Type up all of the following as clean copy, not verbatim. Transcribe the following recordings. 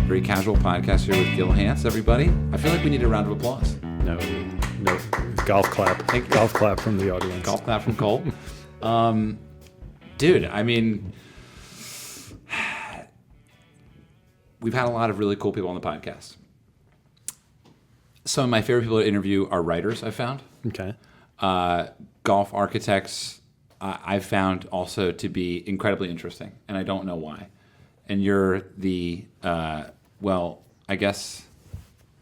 Very casual podcast here with Gil Hanse, everybody. I feel like we need a round of applause. No. Golf clap. Golf clap from the audience. Golf clap from Cole. Dude, I mean, we've had a lot of really cool people on the podcast. Some of my favorite people to interview are writers, I've found. Okay. Golf architects, I've found also to be incredibly interesting, and I don't know why. And you're the, I guess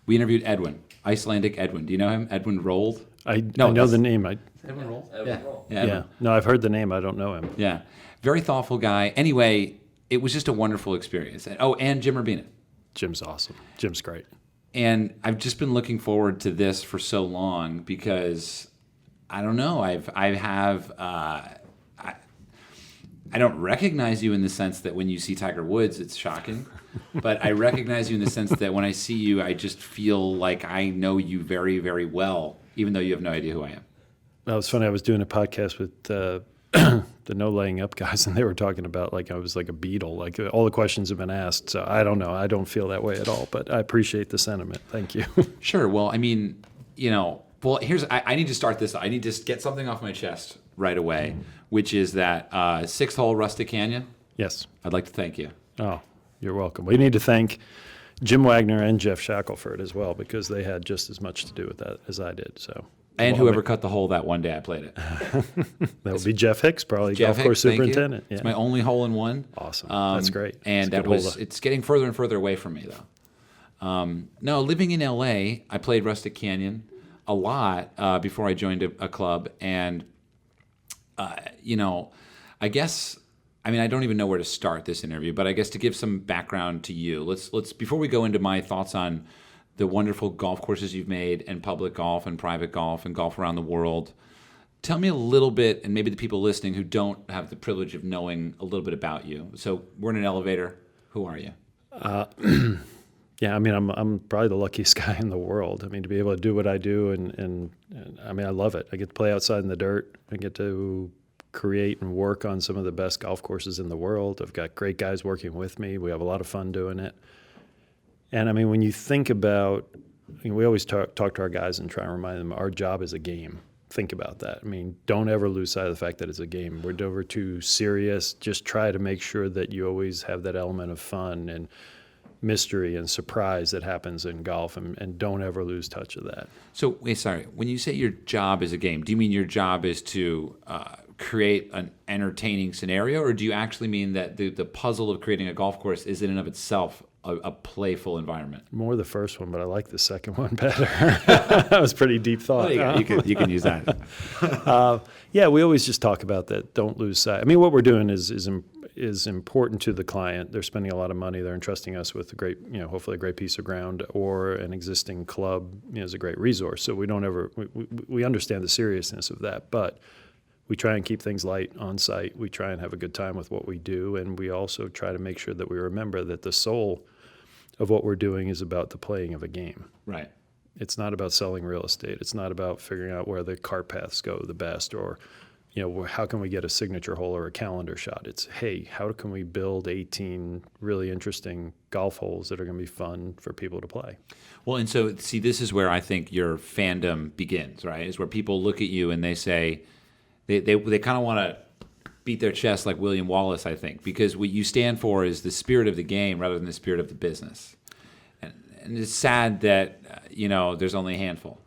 we interviewed Edwin, Icelandic Edwin. Do you know him? Edwin Rold? I know the name. Edwin Rold? Yeah. No, I've heard the name. I don't know him. Yeah. Very thoughtful guy. Anyway, it was just a wonderful experience. And Jim Urbina. Jim's awesome. Jim's great. And I've just been looking forward to this for so long because I don't know. I don't recognize you in the sense that when you see Tiger Woods, it's shocking. But I recognize you in the sense that when I see you, I just feel like I know you very, very well, even though you have no idea who I am. Well, it was funny. I was doing a podcast with the No Laying Up guys, and they were talking about like I was like a beetle. Like all the questions have been asked. So I don't know. I don't feel that way at all. But I appreciate the sentiment. Thank you. Sure. Well, I mean, I need to start this. I need to get something off my chest right away, which is that sixth hole Rustic Canyon. Yes. I'd like to thank you. Oh, you're welcome. We need to thank Jim Wagner and Jeff Shackelford as well because they had just as much to do with that as I did. So. And whoever cut the hole that one day I played it. That would be Jeff Hicks, probably Jeff golf course Hicks, superintendent. Yeah. It's my only hole in one. Awesome. That's great. And it's getting further and further away from me, though. No, living in LA, I played Rustic Canyon a lot before I joined a club. And, I guess, I don't even know where to start this interview, but I guess to give some background to you, let's before we go into my thoughts on the wonderful golf courses you've made and public golf and private golf and golf around the world, tell me a little bit, and maybe the people listening who don't have the privilege of knowing a little bit about you. So we're in an elevator. Who are you? Yeah, I'm probably the luckiest guy in the world. To be able to do what I do, and I love it. I get to play outside in the dirt. I get to create and work on some of the best golf courses in the world. I've got great guys working with me. We have a lot of fun doing it. And when you think about, we always talk to our guys and try and remind them our job is a game. Think about that. Don't ever lose sight of the fact that it's a game. We're never too serious. Just try to make sure that you always have that element of fun and mystery and surprise that happens in golf, and don't ever lose touch of that. So, when you say your job is a game, do you mean your job is to create an entertaining scenario, or do you actually mean that the puzzle of creating a golf course is in and of itself a playful environment? More the first one, but I like the second one better. That was pretty deep thought. Well, you can use that. Yeah, we always just talk about that. Don't lose sight. What we're doing is important to the client. They're spending a lot of money. They're entrusting us with a great, hopefully a great piece of ground, or an existing club is a great resource. So we don't ever we understand the seriousness of that, but we try and keep things light on site. We try and have a good time with what we do, and we also try to make sure that we remember that the soul of what we're doing is about the playing of a game. Right. It's not about selling real estate. It's not about figuring out where the cart paths go the best, or how can we get a signature hole or a calendar shot. It's, hey, how can we build 18 really interesting golf holes that are going to be fun for people to play? Well, and so, see, this is where I think your fandom begins, right? Is where people look at you and they say, they kind of want to beat their chest like William Wallace, I think, because what you stand for is the spirit of the game rather than the spirit of the business. And it's sad that, there's only a handful.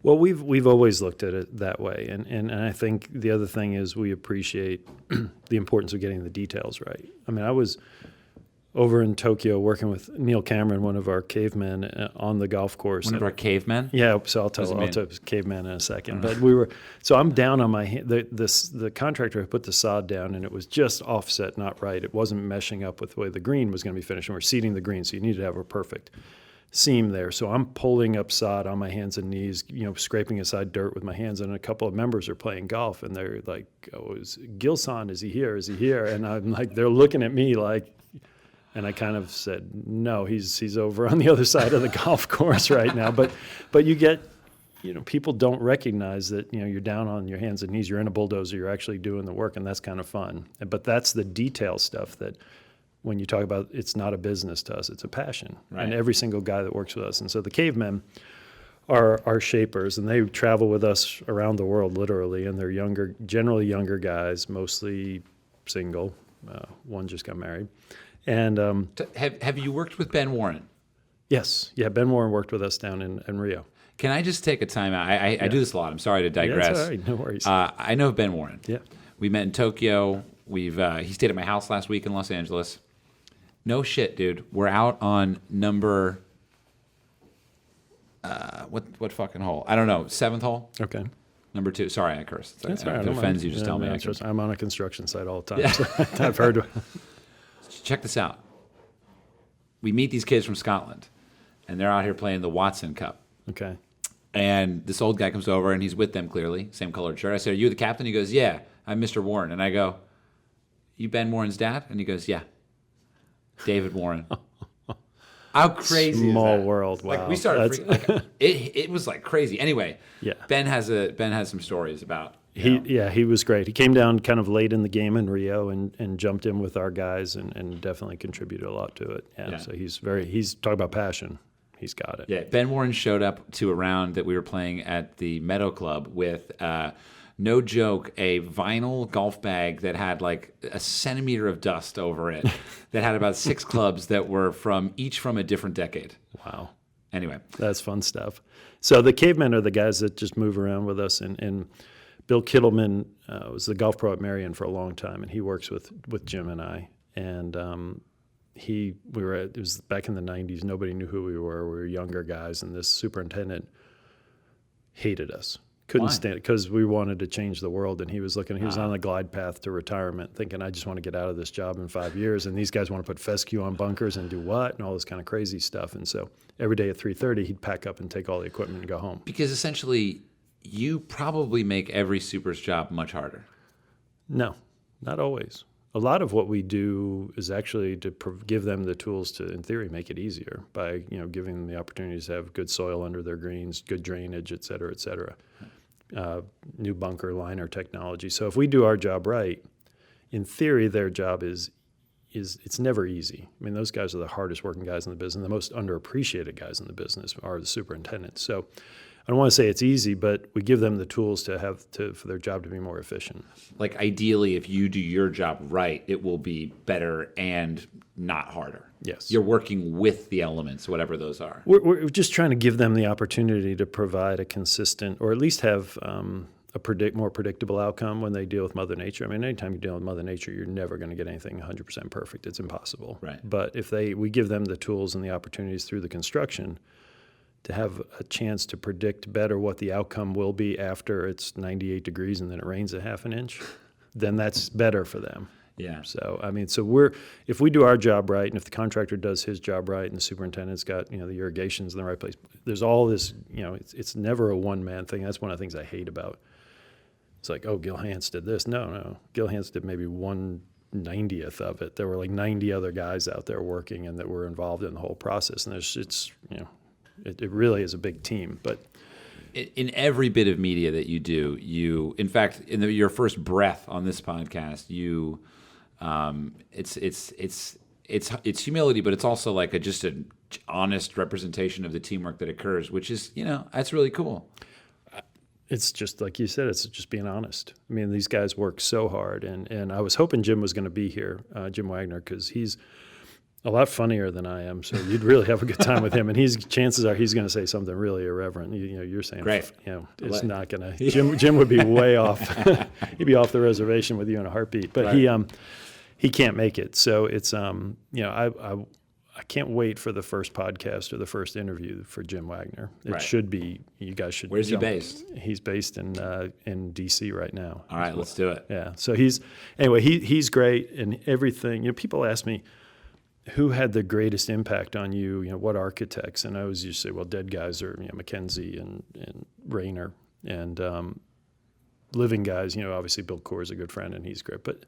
Well, we've always looked at it that way, and I think the other thing is we appreciate the importance of getting the details right. I was over in Tokyo working with Neil Cameron, one of our cavemen, on the golf course. One of our cavemen? Yeah, so I'll tell caveman in a second. But so I'm down on my hand. The contractor had put the sod down, and it was just offset, not right. It wasn't meshing up with the way the green was going to be finished, and we're seeding the green, so you need to have a perfect seam there. So I'm pulling up sod on my hands and knees, scraping aside dirt with my hands, and a couple of members are playing golf, and they're like, "Oh, is Gil-san, is he here? Is he here?" And I'm like, they're looking at me like, and I kind of said, "No, he's over on the other side of the golf course right now." But you get, people don't recognize that, you're down on your hands and knees, you're in a bulldozer, you're actually doing the work, and that's kind of fun. But that's the detail stuff that when you talk about it's not a business to us, it's a passion. Right. And every single guy that works with us. And so the cavemen are our shapers, and they travel with us around the world literally, and they're younger, generally younger guys, mostly single. One just got married. And have you worked with Ben Warren? yes, yeah, Ben Warren worked with us down in Rio. Can I just take a time out? I do this a lot. I'm sorry to digress. Yeah, it's all right, no worries. I know Ben Warren. Yeah. We met in Tokyo. He stayed at my house last week in Los Angeles. No shit, dude. We're out on number what fucking hole? I don't know. 7th hole? Okay. Number 2. Sorry, I cursed. That's If all right. it offends you, just tell me. I'm on a construction site all the time. So I've heard. Check this out. We meet these kids from Scotland, and they're out here playing the Watson Cup. Okay. And this old guy comes over, and he's with them clearly, same colored shirt. I said, "Are you the captain?" He goes, "Yeah, I'm Mr. Warren." And I go, "You Ben Warren's dad?" And he goes, "Yeah, David Warren." How crazy Small is that? world. Wow. Like we started it was like crazy. Anyway, Yeah. Ben has some stories about He was great. He came down kind of late in the game in Rio and jumped in with our guys and definitely contributed a lot to it. Yeah. So he's talking about passion. He's got it. Yeah, Ben Warren showed up to a round that we were playing at the Meadow Club with, no joke, a vinyl golf bag that had like a centimeter of dust over it, that had about 6 clubs that were each from a different decade. Wow. Anyway. That's fun stuff. So the cavemen are the guys that just move around with us. And Bill Kittleman was the golf pro at Marion for a long time, and he works with Jim and I. And it was back in the 90s. Nobody knew who we were. We were younger guys, and this superintendent hated us. Couldn't stand it because we wanted to change the world, and he was on the glide path to retirement, thinking, I just want to get out of this job in 5 years, and these guys want to put fescue on bunkers and do what, and all this kind of crazy stuff. And so every day at 3:30, he'd pack up and take all the equipment and go home. Because essentially, you probably make every super's job much harder. No, not always. A lot of what we do is actually to give them the tools to, in theory, make it easier by giving them the opportunities to have good soil under their greens, good drainage, et cetera, et cetera. New bunker liner technology. So if we do our job right, in theory, their job is it's never easy. I mean, those guys are the hardest working guys in the business. The most underappreciated guys in the business are the superintendents. So I don't want to say it's easy, but we give them the tools for their job to be more efficient. Like ideally, if you do your job right, it will be better and not harder. Yes. You're working with the elements, whatever those are. We're just trying to give them the opportunity to provide a consistent, or at least have more predictable outcome when they deal with Mother Nature. I mean, anytime you deal with Mother Nature, you're never going to get anything 100% perfect. It's impossible. Right. But if we give them the tools and the opportunities through the construction to have a chance to predict better what the outcome will be after it's 98 degrees and then it rains a half an inch, then that's better for them. Yeah. So, I mean, if we do our job right, and if the contractor does his job right, and the superintendent's got, the irrigations in the right place, there's all this, it's never a one-man thing. That's one of the things I hate about. It's like, oh, Gil Hanse did this. No. Gil Hanse did maybe 1/90th of it. There were like 90 other guys out there working and that were involved in the whole process. And it really is a big team. But in every bit of media that you do, in fact, in your first breath on this podcast, it's humility, but it's also like just an honest representation of the teamwork that occurs, which is, that's really cool. It's just like you said, it's just being honest. I mean, these guys work so hard, and I was hoping Jim was going to be here, Jim Wagner, because he's a lot funnier than I am, so you'd really have a good time with him. And chances are he's going to say something really irreverent. You're saying, great. It's not going to. Jim would be way off. He'd be off the reservation with you in a heartbeat. But right. He can't make it. So it's I can't wait for the first podcast or the first interview for Jim Wagner. It should be. You guys should. Where's he based? He's based in D.C. right now. All right, let's do it. Yeah. So he's great and everything. People ask me, who had the greatest impact on you? What architects? And I always used to say, well, dead guys are Mackenzie and Rayner, and living guys. Obviously Bill Coore is a good friend and he's great. But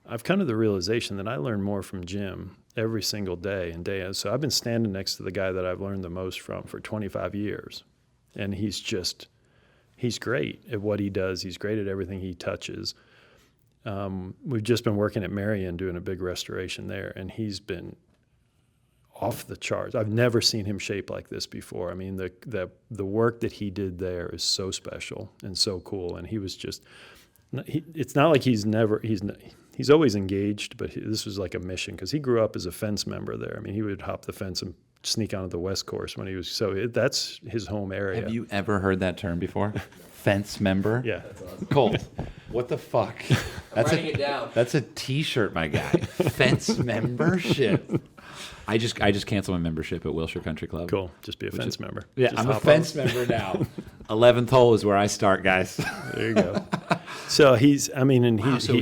I've come to the realization that I learn more from Jim every single day and day out. So I've been standing next to the guy that I've learned the most from for 25 years, and he's great at what he does. He's great at everything he touches. We've just been working at Marion doing a big restoration there, and he's been off the charts. I've never seen him shape like this before. I mean, the work that he did there is so special and so cool. And he was just, it's not like he's always engaged, but this was like a mission because he grew up as a fence member there. I mean, he would hop the fence and sneak onto the West Course when he was, that's his home area. Have you ever heard that term before? Fence member? Yeah. That's awesome. Colt, what the fuck? That's writing it down. That's a T-shirt, my guy. Fence membership. I just canceled my membership at Wilshire Country Club. Cool. Just be a fence member. Yeah, Just I'm a hop fence on. member now. 11th hole is where I start, guys. There you go. So he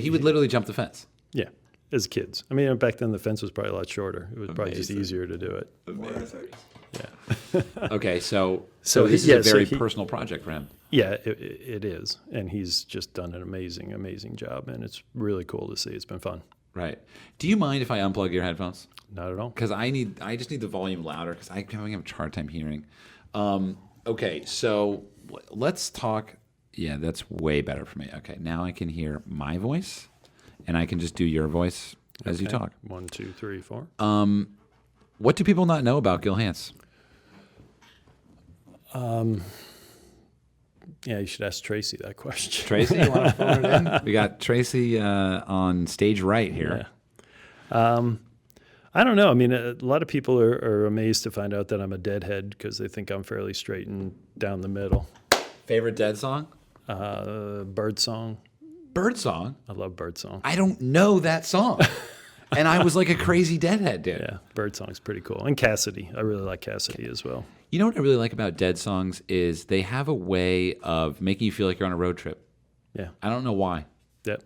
would literally jump the fence. yeah, as kids. I mean, back then the fence was probably a lot shorter. It was probably just Amazing. easier to do it. Amazing. Yeah. Okay, so So this he- yeah, is a so very he- personal project for him. Yeah, it is. And he's just done an amazing job. And it's really cool to see. It's been fun. Right. Do you mind if I unplug your headphones? Not at all. Because I just need the volume louder because I'm having a hard time hearing. Okay, so let's talk. Yeah, that's way better for me. Okay, now I can hear my voice, and I can just do your voice as you Okay. talk. 1, 2, 3, 4. What do people not know about Gil Hanse? Yeah, you should ask Tracy that question. Tracy, you want to phone it in? We got Tracy on stage right here. I don't know. I mean, a lot of people are amazed to find out that I'm a deadhead because they think I'm fairly straight and down the middle. Favorite Dead song? Birdsong. Birdsong? I love Birdsong. I don't know that song. And I was like a crazy Deadhead, dude. Yeah, Birdsong's pretty cool. And Cassidy. I really like Cassidy as well. You know what I really like about Dead songs is they have a way of making you feel like you're on a road trip. Yeah. I don't know why. Yep.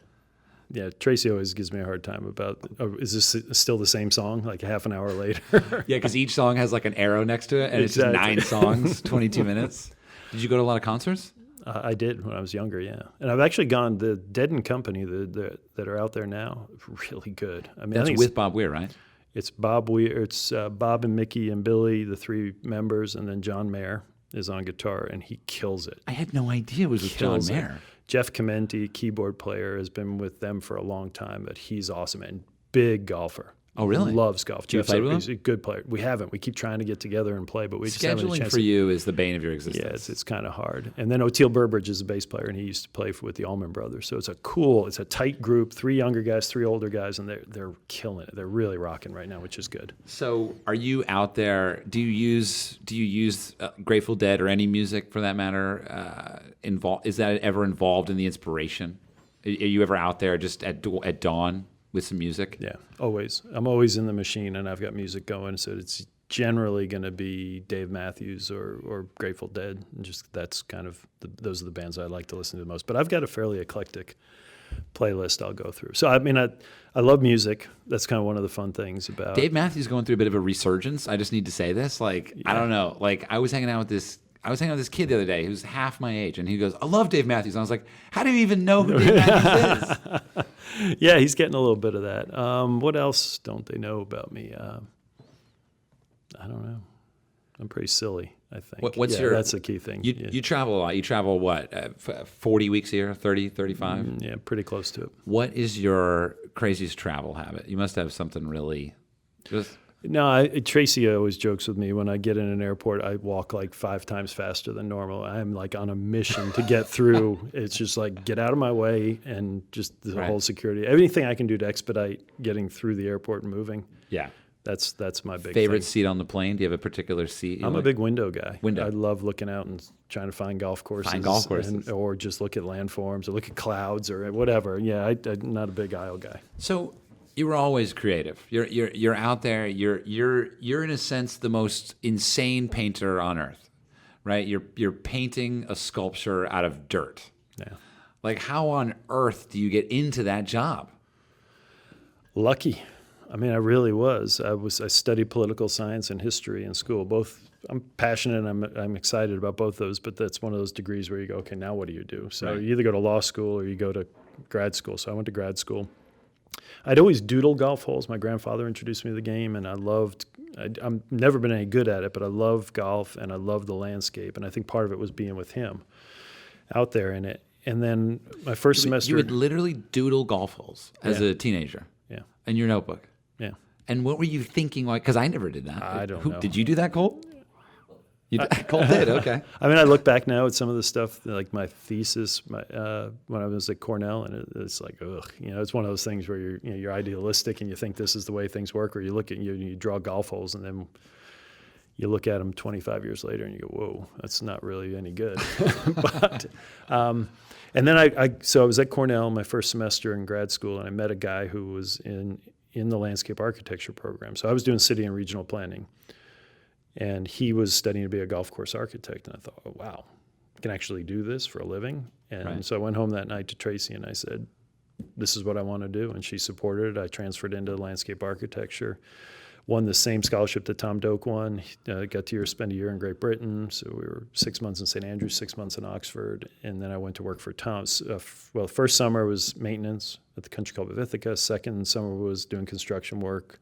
Yeah, Tracy always gives me a hard time about, is this still the same song, like half an hour later? Yeah, because each song has like an arrow next to it, and it's just Exactly. 9 songs, 22 minutes. Did you go to a lot of concerts? I did when I was younger, yeah. And I've actually gone, the Dead and Company that are out there now, really good. I mean, I That's think with Bob Weir, right? it's Bob Weir, it's Bob and Mickey and Billy, the 3 members, and then John Mayer is on guitar, and he kills it. I had no idea it was with John Kills it. Mayer. Jeff Commenti, keyboard player, has been with them for a long time, but he's awesome and big golfer. Oh, really? Loves golf. Do you play with He's a good player. We haven't. We keep trying to get together and play, but we just haven't had a Scheduling chance. for you is the bane of your existence. Yeah, it's kind of hard. And then Oteil Burbridge is a bass player, and he used to play with the Allman Brothers. So it's a tight group, 3 younger guys, 3 older guys, and they're killing it. They're really rocking right now, which is good. So, are you out there? Do you use Grateful Dead or any music for that matter? Is that ever involved in the inspiration? Are you ever out there just at dawn with some music? Yeah, always. I'm always in the machine, and I've got music going. So it's generally going to be Dave Matthews or Grateful Dead. And just that's kind of those are the bands I like to listen to the most. But I've got a fairly eclectic playlist I'll go through. So I mean, I love music. That's kind of one of the fun things about Dave Matthews going through a bit of a resurgence. I just need to say this. Like, I don't know. Like, I was hanging out with this kid the other day who's half my age, and he goes, "I love Dave Matthews." And I was like, "How do you even know who Dave Matthews is?" Yeah, he's getting a little bit of that. What else don't they know about me? I don't know. I'm pretty silly, I think. That's the key thing. You travel a lot. You travel what? 40 weeks a year, 30, 35? Yeah, pretty close to it. What is your craziest travel habit? You must have something really just... No, Tracy always jokes with me when I get in an airport, I walk like 5 times faster than normal. I'm like on a mission to get through. It's just like get out of my way and just the whole security. Anything I can do to expedite getting through the airport and moving. Yeah. That's my big Favorite thing. seat on the plane? Do you have a particular seat? I'm a big window guy. Window. I love looking out and trying to find golf courses. Or just look at landforms or look at clouds or whatever. Yeah, I'm not a big aisle guy. So you were always creative. You're out there. You're in a sense the most insane painter on earth, right? You're painting a sculpture out of dirt. Yeah. Like, how on earth do you get into that job? Lucky. I mean, I really was. I studied political science and history in school. Both. I'm passionate and I'm excited about both those, but that's one of those degrees where you go, okay, now what do you do? So Right. you either go to law school or you go to grad school. So I went to grad school. I'd always doodle golf holes. My grandfather introduced me to the game, and I've never been any good at it, but I love golf and I love the landscape. And I think part of it was being with him out there in it. And then my first semester, You would literally doodle golf holes as Yeah. a teenager yeah, in your notebook. yeah. And what were you thinking? Like, because I never did that. I don't know. Did you do that, Cole? Cole did. Okay. I mean, I look back now at some of the stuff, like my thesis, when I was at Cornell, and it's like, ugh, it's one of those things where you're idealistic and you think this is the way things work, or you look at you draw golf holes, and then you look at them 25 years later and you go, whoa, that's not really any good. But and then so I was at Cornell my first semester in grad school, and I met a guy who was in the landscape architecture program. So I was doing city and regional planning. And he was studying to be a golf course architect. And I thought, oh, wow, I can actually do this for a living. And so I went home that night to Tracy and I said, this is what I want to do. And she supported it. I transferred into landscape architecture, won the same scholarship that Tom Doak won. Got to spend a year in Great Britain. So we were 6 months in St. Andrews, 6 months in Oxford. And then I went to work for Tom's. Well, first summer was maintenance at the country club of Ithaca. Second summer was doing construction work,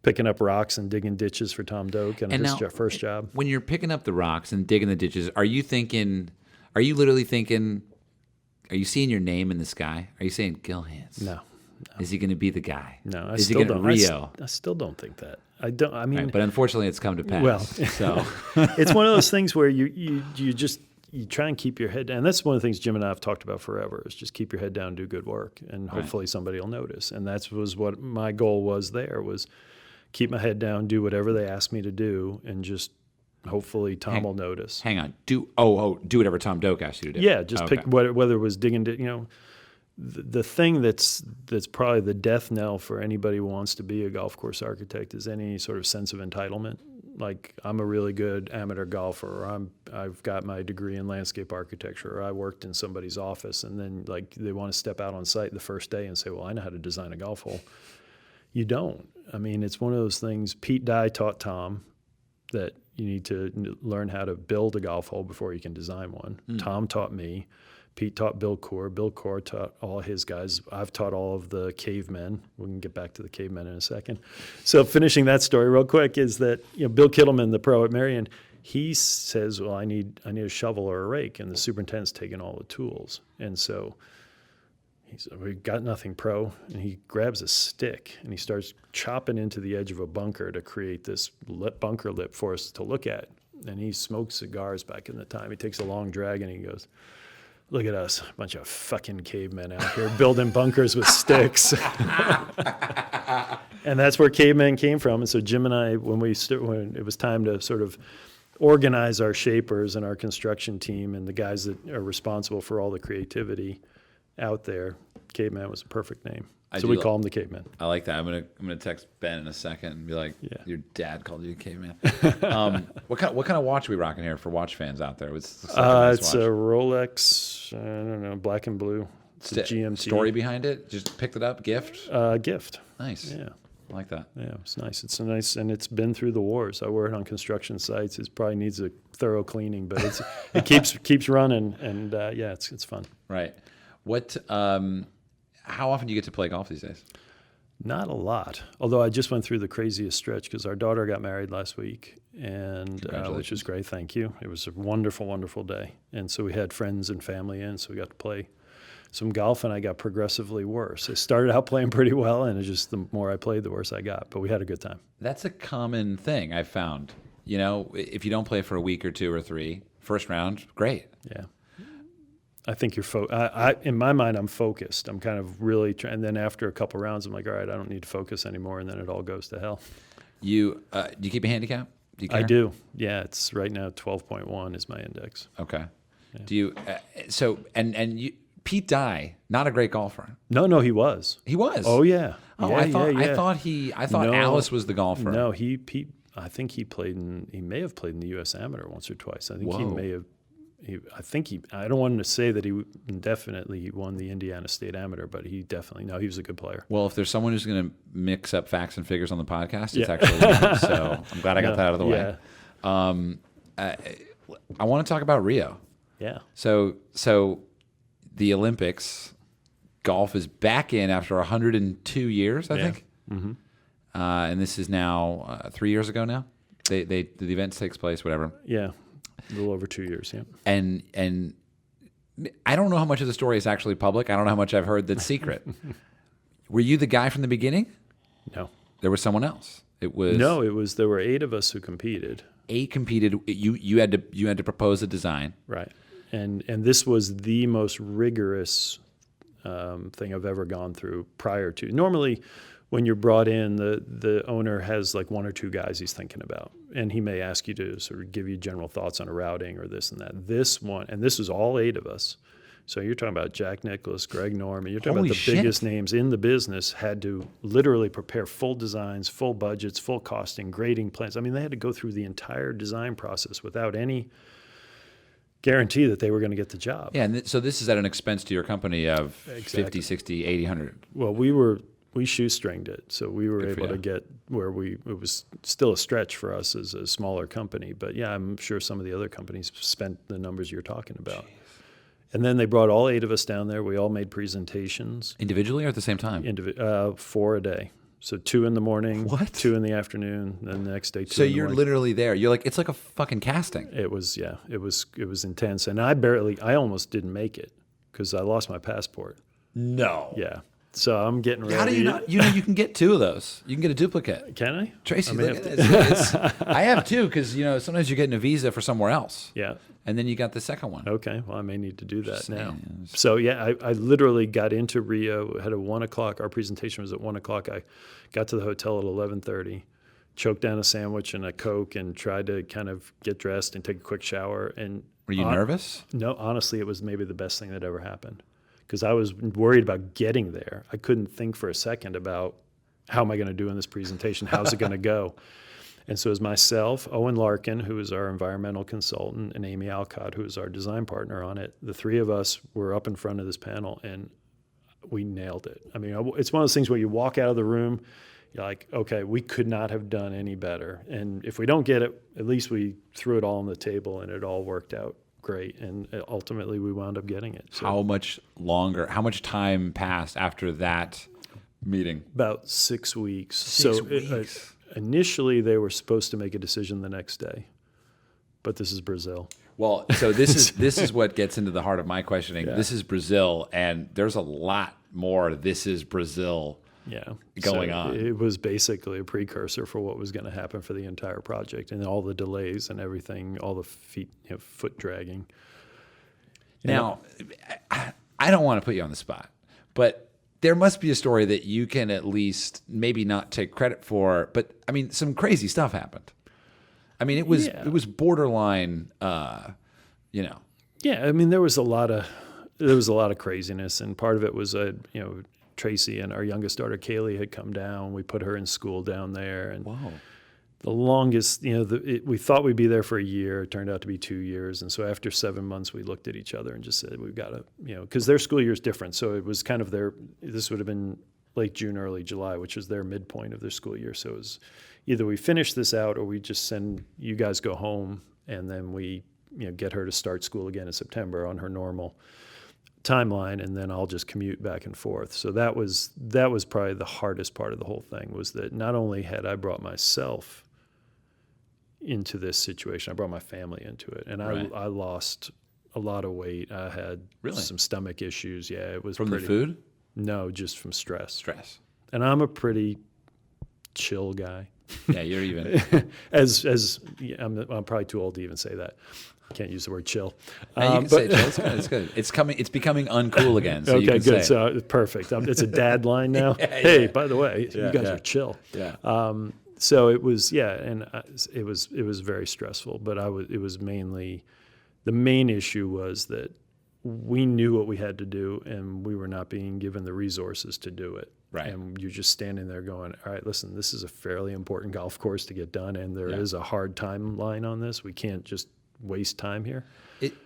picking up rocks and digging ditches for Tom Doak and his first job. When you're picking up the rocks and digging the ditches, are you literally thinking, are you seeing your name in the sky? Are you saying Gil Hanse? No. Is he going to be the guy? No, Is he going to Rio? I still don't think that. I don't. I mean, right, but unfortunately, it's come to pass. Well, so it's one of those things where you try and keep your head down. And that's one of the things Jim and I have talked about forever, is just keep your head down, do good work, and hopefully somebody will notice. And that was what my goal was there, was keep my head down, do whatever they asked me to do, and just hopefully Tom will notice. Hang on. Do whatever Tom Doak asked you to do. Yeah, just pick whether it was digging, the thing that's probably the death knell for anybody who wants to be a golf course architect is any sort of sense of entitlement. Like, I'm a really good amateur golfer, or I've got my degree in landscape architecture, or I worked in somebody's office, and then like they want to step out on site the first day and say, well, I know how to design a golf hole. You don't. I mean, it's one of those things. Pete Dye taught Tom that you need to learn how to build a golf hole before you can design one. Tom taught me. Pete taught Bill Coore. Bill Coore taught all his guys. I've taught all of the cavemen. We can get back to the cavemen in a second. So finishing that story real quick is that Bill Kittleman, the pro at Marion, he says, well, I need a shovel or a rake, and the superintendent's taking all the tools. And so he said, we got nothing, pro. And he grabs a stick and he starts chopping into the edge of a bunker to create this bunker lip for us to look at. And he smoked cigars back in the time. He takes a long drag and he goes, look at us, a bunch of fucking cavemen out here building bunkers with sticks. And that's where cavemen came from. And so Jim and I, when it was time to sort of organize our shapers and our construction team and the guys that are responsible for all the creativity out there, caveman was a perfect name. So we call him the caveman. I like that. I'm gonna text Ben in a second and be like, your dad called you a caveman. What kind of watch are we rocking here for watch fans out there? It's a Rolex, I don't know, black and blue. It's a GMT. Story behind it? Just picked it up, gift? Gift. Nice. Yeah. I like that. Yeah, it's nice. It's nice, and it's been through the wars. I wear it on construction sites. It probably needs a thorough cleaning, but it keeps running, and it's fun. Right. What? How often do you get to play golf these days? Not a lot. Although I just went through the craziest stretch because our daughter got married last week, and which was great. Thank you. It was a wonderful, wonderful day, and so we had friends and family in, so we got to play some golf, and I got progressively worse. I started out playing pretty well, and the more I played, the worse I got. But we had a good time. That's a common thing I've found. If you don't play for a week or two or three, first round, great. Yeah. I think you're in my mind, I'm focused. I'm kind of really trying. And then after a couple rounds, I'm like, all right, I don't need to focus anymore. And then it all goes to hell. Do you keep a handicap? Do you care? I do. Yeah. It's right now 12.1 is my index. Okay. Yeah. Do you, Pete Dye, not a great golfer. No, he was. He was? Oh yeah. Oh, yeah, I thought Alice was the golfer. No, Pete, I think he may have played in the U.S. Amateur once or twice. I think he may have. I don't want him to say that he won the Indiana State Amateur, but he was a good player. Well, if there's someone who's going to mix up facts and figures on the podcast, it's actually me. So I'm glad I got that out of the way. I want to talk about Rio. Yeah. So the Olympics, golf is back in after 102 years, I think. Mm-hmm. And this is now 3 years ago now. The event takes place, whatever. Yeah. A little over 2 years, yeah. And I don't know how much of the story is actually public. I don't know how much I've heard that's secret. Were you the guy from the beginning? No. There was someone else. It was there were 8 of us who competed. 8 competed. You had to propose a design. Right. And this was the most rigorous thing I've ever gone through prior to. Normally, when you're brought in, the owner has like 1 or 2 guys he's thinking about, and he may ask you to sort of give you general thoughts on a routing or this and that. This one, and this was all 8 of us. So you're talking about Jack Nicklaus, Greg Norman. You're talking Holy about the shit. biggest names in the business had to literally prepare full designs, full budgets, full costing, grading plans. I mean, they had to go through the entire design process without any guarantee that they were going to get the job. Yeah, and so this is at an expense to your company of Exactly. 50, 60, 80, 100. Well, we shoestringed it, so we were able to get where it was still a stretch for us as a smaller company. But yeah, I'm sure some of the other companies spent the numbers you're talking about. Jeez. And then they brought all 8 of us down there. We all made presentations. Individually or at the same time? 4 a day. So 2 in the morning, What? 2 in the afternoon, then the next day 2 in the So morning. you're literally there. You're like, it's like a fucking casting. It was intense. And I almost didn't make it because I lost my passport. No. Yeah. So I'm getting ready. How do you not? You know, you can get 2 of those. You can get a duplicate. Can I? Tracy, I may look at have this. I have 2 because, you know, sometimes you're getting a visa for somewhere else. Yeah. And then you got the second one. Okay. Well, I may need to do that now. saying. So yeah, I literally got into Rio. Had a 1 o'clock. Our presentation was at 1 o'clock. I got to the hotel at 11:30, choked down a sandwich and a Coke, and tried to kind of get dressed and take a quick shower. And Were you nervous? No, honestly, it was maybe the best thing that ever happened because I was worried about getting there. I couldn't think for a second about how am I going to do in this presentation? How's it going to go? And so it was myself, Owen Larkin, who is our environmental consultant, and Amy Alcott, who is our design partner on it. The 3 of us were up in front of this panel, and we nailed it. I mean, it's one of those things where you walk out of the room, you're like, okay, we could not have done any better. And if we don't get it, at least we threw it all on the table, and it all worked out great. And ultimately, we wound up getting it. So How much time passed after that meeting? about 6 weeks. 6 weeks. Initially, they were supposed to make a decision the next day, but this is Brazil. Well, so this is what gets into the heart of my questioning. Yeah. This is Brazil, and there's a lot more "this is Brazil" going on. It was basically a precursor for what was going to happen for the entire project, and all the delays and everything, all the foot dragging. Now, I don't want to put you on the spot, but there must be a story that you can at least maybe not take credit for. But I mean, some crazy stuff happened. I mean, it was borderline, Yeah, I mean, there was a lot of craziness, and part of it was Tracy and our youngest daughter Kaylee had come down. We put her in school down there, and Whoa. the longest, we thought we'd be there for a year. It turned out to be 2 years, and so after 7 months, we looked at each other and just said, we've got to, because their school year is different. So it was kind of this would have been late June, early July, which was their midpoint of their school year. So it was either we finish this out or we just send you guys go home, and then we get her to start school again in September on her normal timeline, and then I'll just commute back and forth. So that was probably the hardest part of the whole thing, was that not only had I brought myself into this situation, I brought my family into it, and Right. I lost a lot of weight. I had some stomach issues. Yeah, it was From the food? No, just from stress. Stress. And I'm a pretty chill guy. Yeah, you're even. I'm probably too old to even say that. I can't use the word chill. You can say chill. It's good. It's becoming uncool again. So you Okay, can good. say So perfect. It's a dad line now. Yeah, Hey, by the way, Yeah, you guys yeah. are chill. Yeah. So it was, it was very stressful. But it was mainly, the main issue was that we knew what we had to do, and we were not being given the resources to do it. Right. And you're just standing there going, all right, listen, this is a fairly important golf course to get done, and there is a hard timeline on this. We can't just waste time here.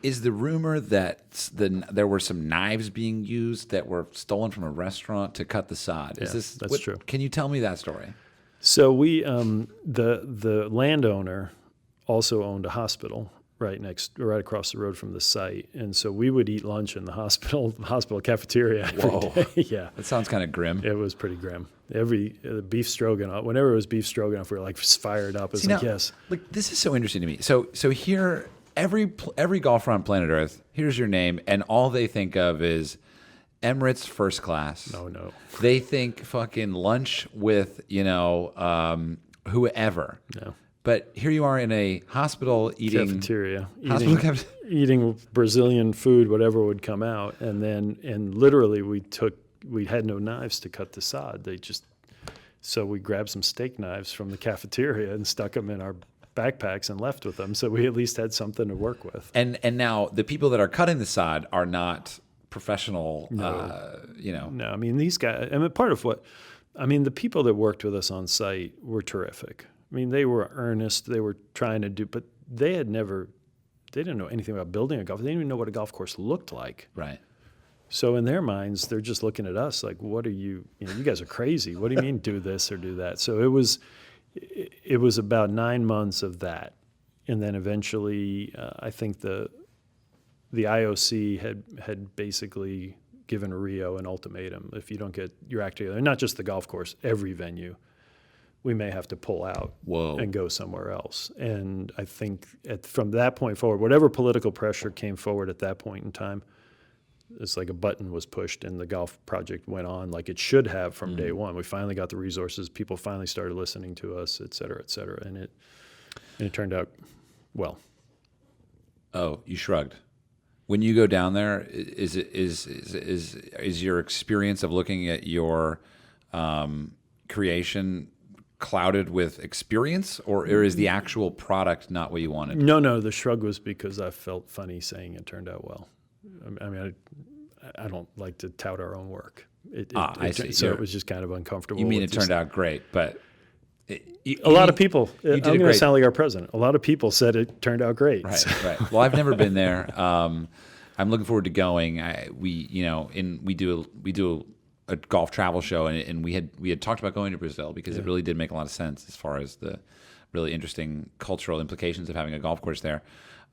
Is the rumor that there were some knives being used that were stolen from a restaurant to cut the sod? That's true. Can you tell me that story? So we, the landowner also owned a hospital right across the road from the site, and so we would eat lunch in the hospital cafeteria every day. Yeah, That sounds kind of grim. it was pretty grim. Beef stroganoff, whenever it was beef stroganoff, we were like fired up. It's See, like, now, yes, Look, this is so interesting to me. So here, every golfer on planet Earth, here's your name, and all they think of is Emirates first class. No. They think fucking lunch with, whoever. No. But here you are in a hospital eating... Cafeteria. Eating Brazilian food, whatever would come out. And literally we had no knives to cut the sod. So we grabbed some steak knives from the cafeteria and stuck them in our backpacks and left with them. So we at least had something to work with. And now the people that are cutting the sod are not professional, No, I mean, these guys, the people that worked with us on site were terrific. I mean, they were earnest. They were trying to do, but they didn't know anything about building a golf. They didn't even know what a golf course looked like. Right. So in their minds, they're just looking at us like, what are you guys are crazy. What do you mean do this or do that? So it was about 9 months of that. And then eventually, I think the IOC had basically given Rio an ultimatum. If you don't get your act together, and not just the golf course, every venue, we may have to pull out and go somewhere else. And I think from that point forward, whatever political pressure came forward at that point in time, it's like a button was pushed and the golf project went on like it should have from day one. We finally got the resources. People finally started listening to us, et cetera, et cetera. And it turned out well. Oh, you shrugged. When you go down there, is your experience of looking at your creation clouded with experience, or is the actual product not what you wanted? No. The shrug was because I felt funny saying it turned out well. I mean, I don't like to tout our own work. I see. So it was just kind of uncomfortable. You mean it turned out great, but a lot of people. I'm going to sound like our president. A lot of people said it turned out great. Right. Well, I've never been there. I'm looking forward to going. We do a golf travel show, and we had talked about going to Brazil because it really did make a lot of sense as far as the really interesting cultural implications of having a golf course there.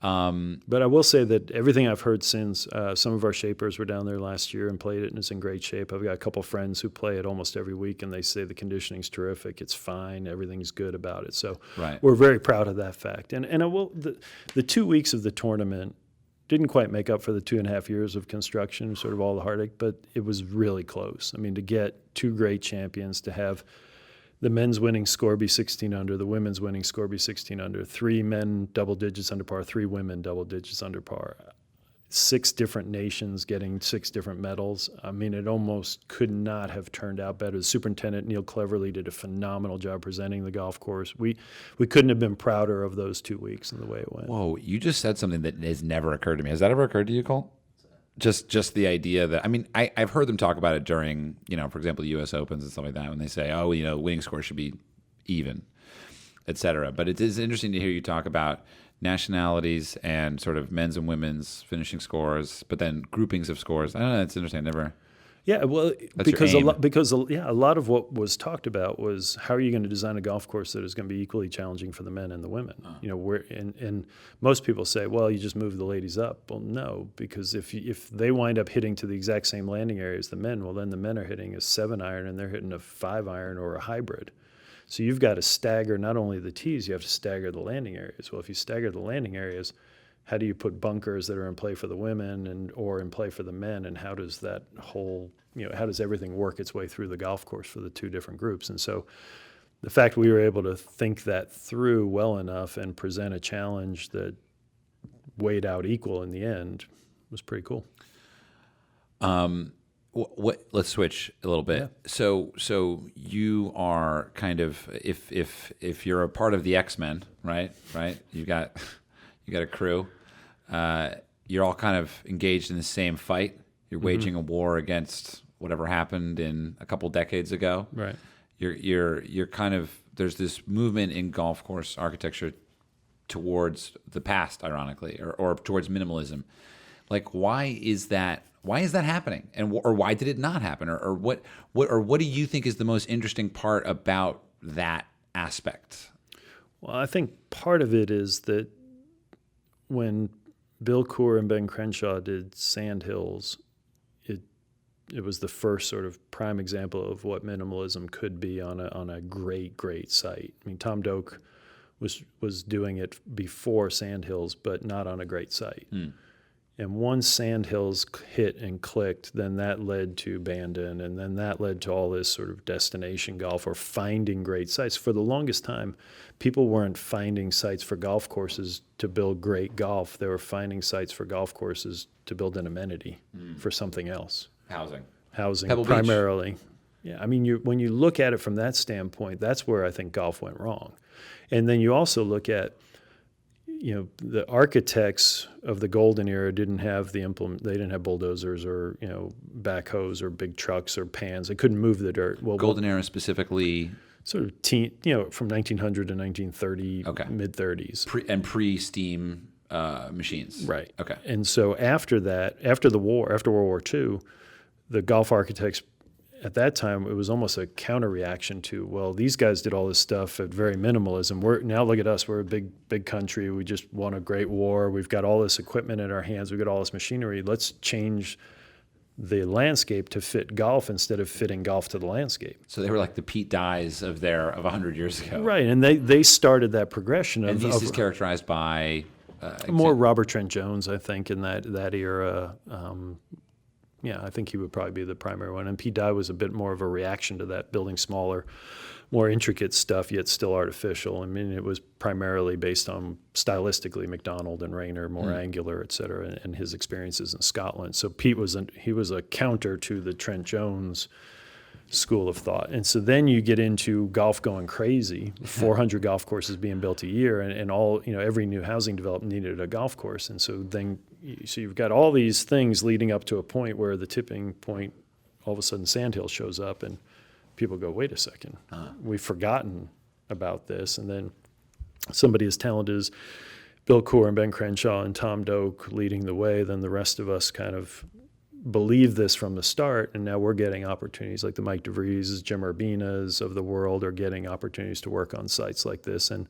But I will say that everything I've heard since, some of our shapers were down there last year and played it, and it's in great shape. I've got a couple friends who play it almost every week, and they say the conditioning's terrific. It's fine. Everything's good about it. So we're very proud of that fact. And the 2 weeks of the tournament didn't quite make up for the 2.5 years of construction, sort of all the heartache, but it was really close. I mean, to get two great champions, to have the men's winning score be 16 under, the women's winning score be 16 under, 3 men double digits under par, 3 women double digits under par, 6 different nations getting 6 different medals. I mean, it almost could not have turned out better. The superintendent, Neil Cleverly, did a phenomenal job presenting the golf course. We couldn't have been prouder of those 2 weeks and the way it went. Whoa, you just said something that has never occurred to me. Has that ever occurred to you, Cole? Just the idea that, I mean, I've heard them talk about it during, for example, the U.S. Opens and stuff like that, when they say, winning score should be even, et cetera. But it is interesting to hear you talk about nationalities and sort of men's and women's finishing scores, but then groupings of scores. I don't know. It's interesting. I never. Yeah, well, That's because your a lot of what was talked about was how are you going to design a golf course that is going to be equally challenging for the men and the women? And most people say, well, you just move the ladies up. Well, no, because if they wind up hitting to the exact same landing area as the men, well, then the men are hitting a 7-iron and they're hitting a 5-iron or a hybrid. So you've got to stagger not only the tees, you have to stagger the landing areas. Well, if you stagger the landing areas, how do you put bunkers that are in play for the women or in play for the men, and how does that whole, how does everything work its way through the golf course for the two different groups? And so the fact we were able to think that through well enough and present a challenge that weighed out equal in the end was pretty cool. Let's switch a little bit. Yeah. So you are kind of, if you're a part of the X-Men, right? You got a crew. You're all kind of engaged in the same fight. You're waging a war against whatever happened in a couple decades ago. Right. You're kind of, there's this movement in golf course architecture towards the past, ironically, or towards minimalism. Like, why is that happening, or why did it not happen, or what do you think is the most interesting part about that aspect? Well, I think part of it is that when Bill Coore and Ben Crenshaw did Sand Hills, it was the first sort of prime example of what minimalism could be on a great site. I mean, Tom Doak was doing it before Sandhills, but not on a great site. And once Sandhills hit and clicked, then that led to Bandon, and then that led to all this sort of destination golf or finding great sites. For the longest time, people weren't finding sites for golf courses to build great golf. They were finding sites for golf courses to build an amenity for something else. Housing Pebble primarily. Beach. Yeah, I mean, when you look at it from that standpoint, that's where I think golf went wrong. And then you also look at, the architects of the golden era didn't have they didn't have bulldozers or, backhoes or big trucks or pans. They couldn't move the dirt. Well, Golden era specifically? Sort of from 1900 to 1930, mid-30s. Pre-steam machines. Right. Okay. And so after World War II, the golf architects at that time, it was almost a counter reaction to, well, these guys did all this stuff at very minimalism. Now look at us. We're a big country. We just won a great war. We've got all this equipment in our hands. We've got all this machinery. Let's change the landscape to fit golf instead of fitting golf to the landscape. So they were like the Pete Dyes of 100 years ago. Right, and they started that progression. And he's just characterized by... more Robert Trent Jones, I think, in that era. Yeah, I think he would probably be the primary one. And Pete Dye was a bit more of a reaction to that, building smaller, more intricate stuff, yet still artificial. I mean, it was primarily based on, stylistically, McDonald and Rayner, more angular, et cetera, and his experiences in Scotland. So Pete was a counter to the Trent Jones school of thought. And so then you get into golf going crazy, 400 golf courses being built a year, and all, every new housing development needed a golf course. And so you've got all these things leading up to a point where the tipping point, all of a sudden Sandhill shows up and people go, wait a second, we've forgotten about this. And then somebody as talented as Bill Coore and Ben Crenshaw and Tom Doak leading the way, then the rest of us kind of believe this from the start, and now we're getting opportunities like the Mike DeVries, Jim Urbinas of the world are getting opportunities to work on sites like this. And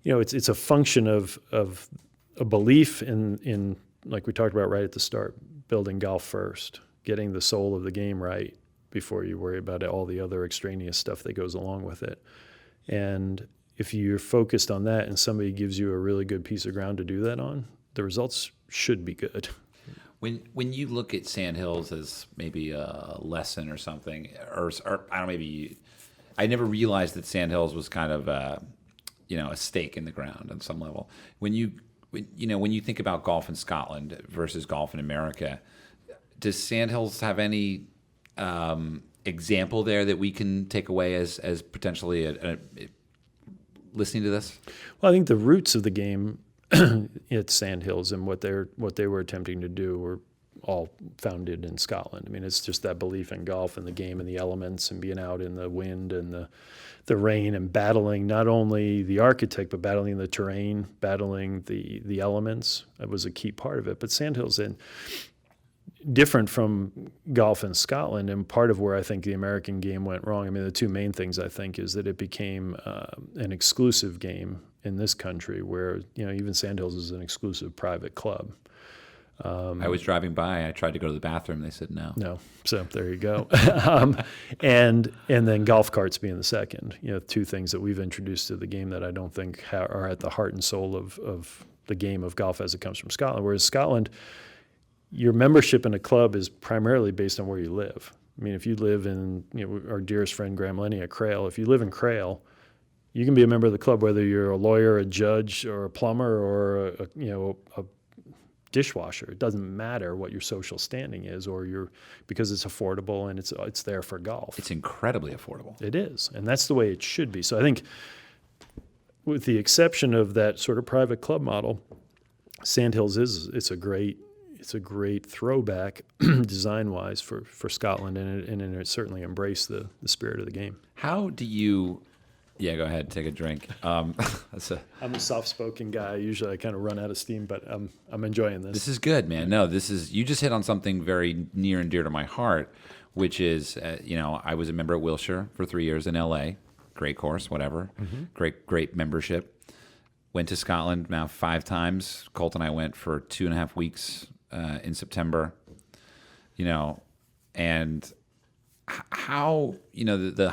it's a function of a belief in like we talked about right at the start, building golf first, getting the soul of the game right before you worry about all the other extraneous stuff that goes along with it. And if you're focused on that and somebody gives you a really good piece of ground to do that on, the results should be good. When you look at Sandhills as maybe a lesson or something, or I don't know, I never realized that Sandhills was kind of a stake in the ground on some level. When you think about golf in Scotland versus golf in America, does Sandhills have any example there that we can take away as potentially listening to this? Well, I think the roots of the game at Sandhills and what they were attempting to do were all founded in Scotland. I mean, it's just that belief in golf and the game and the elements and being out in the wind and the rain and battling not only the architect but battling the terrain, battling the elements. That was a key part of it. But Sandhills different from golf in Scotland, and part of where I think the American game went wrong. I mean, the two main things I think is that it became an exclusive game in this country, where even Sandhills is an exclusive private club. I was driving by. I tried to go to the bathroom. They said no. No. So there you go. And then golf carts being the second. Two things that we've introduced to the game that I don't think are at the heart and soul of the game of golf as it comes from Scotland. Whereas Scotland, your membership in a club is primarily based on where you live. I mean, if you live in, our dearest friend Graham Lenny at Cradle, if you live in Cradle, you can be a member of the club whether you're a lawyer, a judge, or a plumber, or a dishwasher. It doesn't matter what your social standing is, because it's affordable and it's there for golf. It's incredibly affordable. It is, and that's the way it should be. So I think, with the exception of that sort of private club model, Sandhills it's a great throwback design-wise for Scotland, and it certainly embraced the spirit of the game. How do you... Yeah, go ahead, take a drink. I'm a soft-spoken guy. Usually I kind of run out of steam, but I'm enjoying this. This is good, man. No, you just hit on something very near and dear to my heart, which is, I was a member at Wilshire for 3 years in L.A., great course, whatever, great membership. Went to Scotland now 5 times. Colt and I went for 2.5 weeks in September, and how, the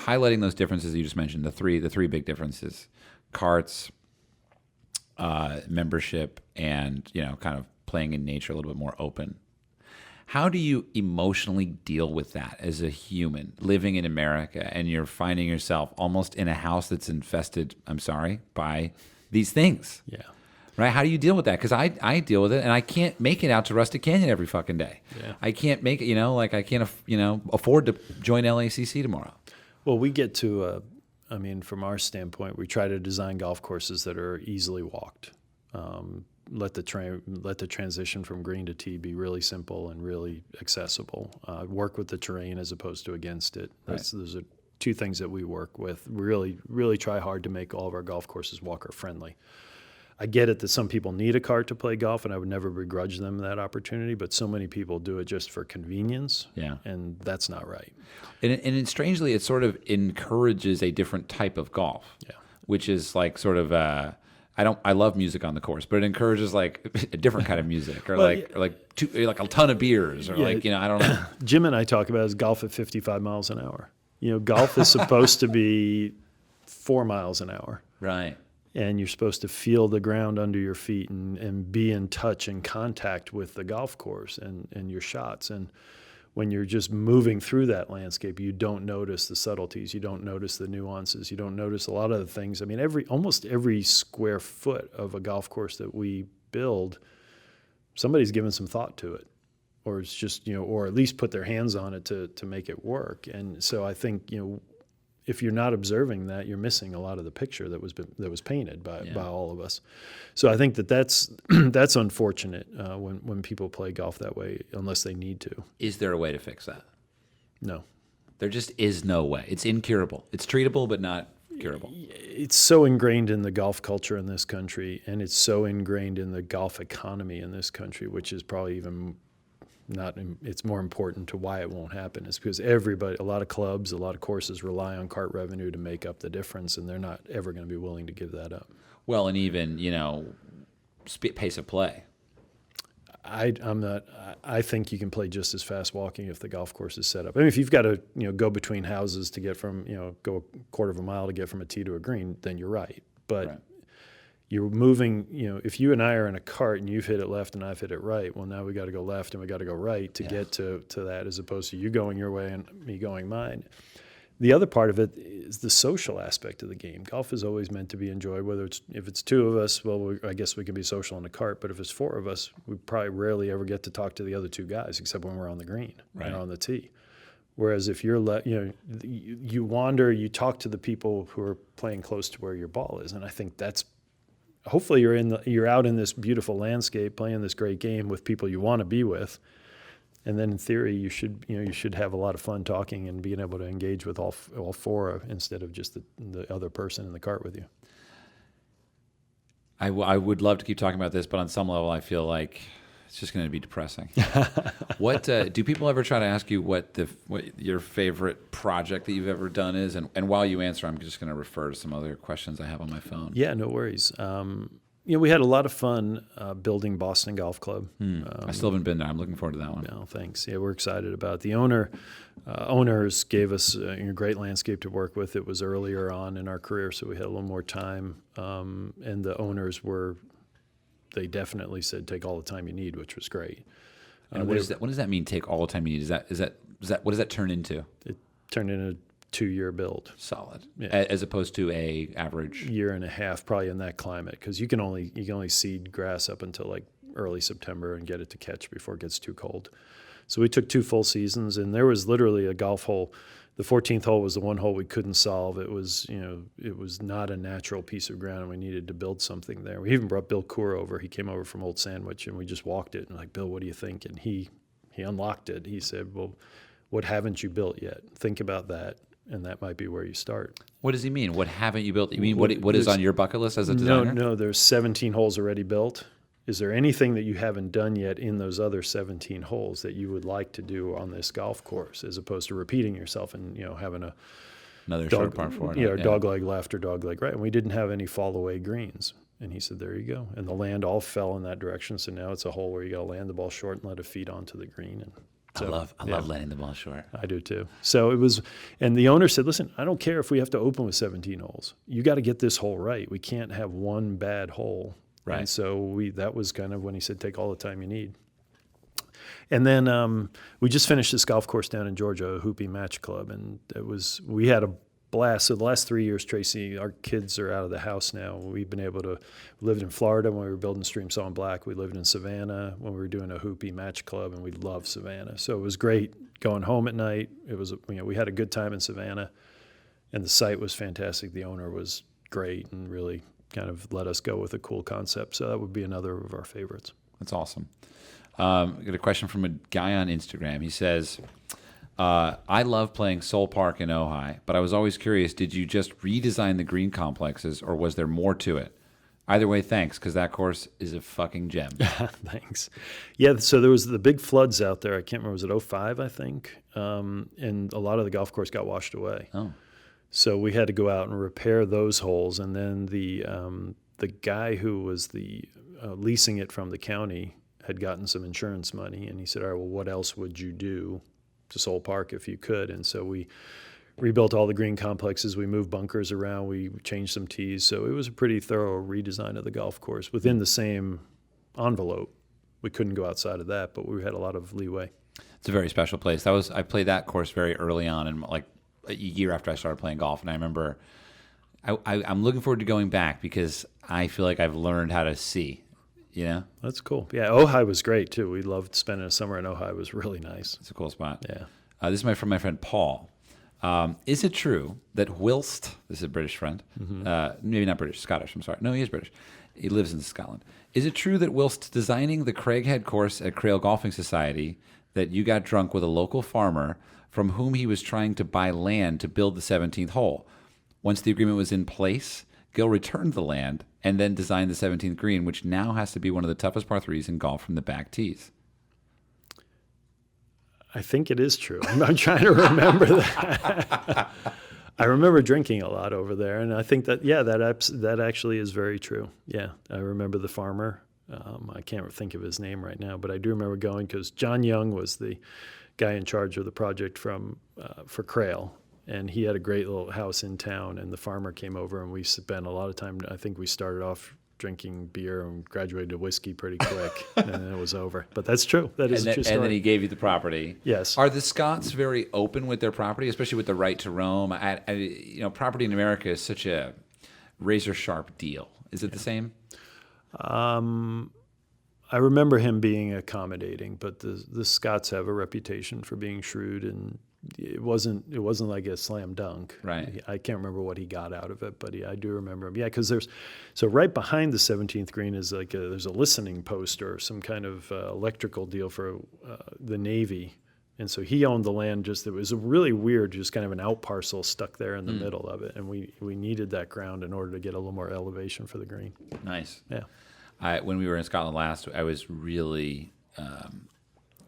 highlighting those differences you just mentioned, the three big differences: carts, membership, and kind of playing in nature, a little bit more open. How do you emotionally deal with that as a human living in America, and you're finding yourself almost in a house that's infested, I'm sorry, by these things? Yeah. Right? How do you deal with that? Because I deal with it, and I can't make it out to Rustic Canyon every fucking day. Yeah. I can't make it, I can't, afford to join LACC tomorrow. Well, we get to, from our standpoint, we try to design golf courses that are easily walked. Let the transition from green to tee be really simple and really accessible. Work with the terrain as opposed to against it. Those are two things that we work with. We really try hard to make all of our golf courses walker friendly. I get it that some people need a cart to play golf, and I would never begrudge them that opportunity, but so many people do it just for convenience, and that's not right. And strangely, it sort of encourages a different type of golf, which is like sort of I love music on the course, but it encourages like a different kind of music, or like a ton of beers, or I don't know. Jim and I talk about is golf at 55 miles an hour. Golf is supposed to be 4 miles an hour. Right. And you're supposed to feel the ground under your feet and be in touch and contact with the golf course and your shots. And when you're just moving through that landscape, you don't notice the subtleties. You don't notice the nuances. You don't notice a lot of the things. I mean, almost every square foot of a golf course that we build, somebody's given some thought to it, or it's just, or at least put their hands on it to make it work. And so I think, if you're not observing that, you're missing a lot of the picture that was painted by all of us. So I think that's unfortunate when people play golf that way, unless they need to. Is there a way to fix that? No. There just is no way. It's incurable. It's treatable, but not curable. It's so ingrained in the golf culture in this country, and it's so ingrained in the golf economy in this country, which is probably even it's more important to why it won't happen. It's because a lot of clubs, a lot of courses rely on cart revenue to make up the difference, and they're not ever going to be willing to give that up. Well, and even, pace of play. I think you can play just as fast walking if the golf course is set up. I mean, if you've got to, go between houses to get from, go a quarter of a mile to get from a tee to a green, then you're right. But you're moving, if you and I are in a cart and you've hit it left and I've hit it right, well, now we got to go left and we got to go right to get to that, as opposed to you going your way and me going mine. The other part of it is the social aspect of the game. Golf is always meant to be enjoyed, if it's two of us, well, I guess we can be social in the cart, but if it's four of us, we probably rarely ever get to talk to the other two guys, except when we're on the green and on the tee. Whereas if you're you wander, you talk to the people who are playing close to where your ball is, and I think that's hopefully you're out in this beautiful landscape playing this great game with people you want to be with, and then in theory you should have a lot of fun talking and being able to engage with all four instead of just the other person in the cart with you. I would love to keep talking about this, but on some level I feel like it's just going to be depressing. What do people ever try to ask you what your favorite project that you've ever done is? And while you answer, I'm just going to refer to some other questions I have on my phone. Yeah, no worries. We had a lot of fun building Boston Golf Club. I still haven't been there. I'm looking forward to that one. No, thanks. Yeah, we're excited about it. The owners gave us a great landscape to work with. It was earlier on in our career, so we had a little more time. And the owners they definitely said, take all the time you need, which was great. And what does that mean, take all the time you need? What does that turn into? It turned into a 2-year build. Solid. Yeah. As opposed to a average year and a half, probably in that climate, because you can only seed grass up until like early September and get it to catch before it gets too cold. So we took 2 full seasons, and there was literally a golf hole. The 14th hole was the one hole we couldn't solve. It was not a natural piece of ground, and we needed to build something there. We even brought Bill Coor over. He came over from Old Sandwich, and we just walked it. And like, Bill, what do you think? And he unlocked it. He said, well, what haven't you built yet? Think about that, and that might be where you start. What does he mean? What haven't you built? You mean what is on your bucket list as a designer? No, there's 17 holes already built. Is there anything that you haven't done yet in those other 17 holes that you would like to do on this golf course, as opposed to repeating yourself and having another short par four, dog leg left or dog leg right? And we didn't have any fall away greens. And he said, there you go. And the land all fell in that direction. So now it's a hole where you got to land the ball short and let it feed onto the green. And So, I love landing the ball short. I do too. So it was, and the owner said, listen, I don't care if we have to open with 17 holes. You got to get this hole right. We can't have one bad hole. Right. And so that was kind of when he said, take all the time you need. And then we just finished this golf course down in Georgia, a Hoopy Match Club, and we had a blast. So the last 3 years, Tracy, our kids are out of the house now. We've been able to live in Florida when we were building Streamsong Black. We lived in Savannah when we were doing a Hoopy Match Club, and we loved Savannah. So it was great going home at night. It was, we had a good time in Savannah, and the site was fantastic. The owner was great and really kind of let us go with a cool concept. So that would be another of our favorites. That's awesome. I got a question from a guy on Instagram. He says, I love playing Soul Park in Ojai, but I was always curious, did you just redesign the green complexes or was there more to it? Either way, thanks, because that course is a fucking gem. Thanks. Yeah, so there was the big floods out there. I can't remember, was it 05, I think? And a lot of the golf course got washed away. Oh. So we had to go out and repair those holes. And then the guy who was leasing it from the county had gotten some insurance money. And he said, all right, well, what else would you do to Soul Park if you could? And so we rebuilt all the green complexes. We moved bunkers around. We changed some tees. So it was a pretty thorough redesign of the golf course within the same envelope. We couldn't go outside of that, but we had a lot of leeway. It's a very special place. I played that course very early on, and like a year after I started playing golf. And I remember I'm looking forward to going back because I feel like I've learned how to see. You know? That's cool. Yeah, Ojai was great too. We loved spending a summer in Ojai. It was really nice. It's a cool spot. Yeah. This is from my friend Paul. Is it true that whilst, this is a British friend, maybe not British, Scottish, I'm sorry. No, he is British. He lives in Scotland. Is it true that whilst designing the Craighead course at Cradle Golfing Society that you got drunk with a local farmer from whom he was trying to buy land to build the 17th hole? Once the agreement was in place, Gil returned the land and then designed the 17th green, which now has to be one of the toughest par threes in golf from the back tees. I think it is true. I'm trying to remember that. I remember drinking a lot over there, and I think that, yeah, that actually is very true. Yeah, I remember the farmer. I can't think of his name right now, but I do remember going because John Young was the guy in charge of the project for Cradle. And he had a great little house in town, and the farmer came over, and we spent a lot of time. I think we started off drinking beer and graduated to whiskey pretty quick, and then it was over. But that's true. That is a true story. And then he gave you the property. Yes. Are the Scots very open with their property, especially with the right to roam? Property in America is such a razor-sharp deal. Is it the same? I remember him being accommodating, but the Scots have a reputation for being shrewd, and it wasn't like a slam dunk. Right. I can't remember what he got out of it, but I do remember him. Yeah, because so right behind the 17th green is there's a listening post or some kind of electrical deal for the Navy, and so he owned the land. It was a really weird, just kind of an out parcel stuck there in the middle of it, and we needed that ground in order to get a little more elevation for the green. Nice. Yeah. When we were in Scotland last, I was really,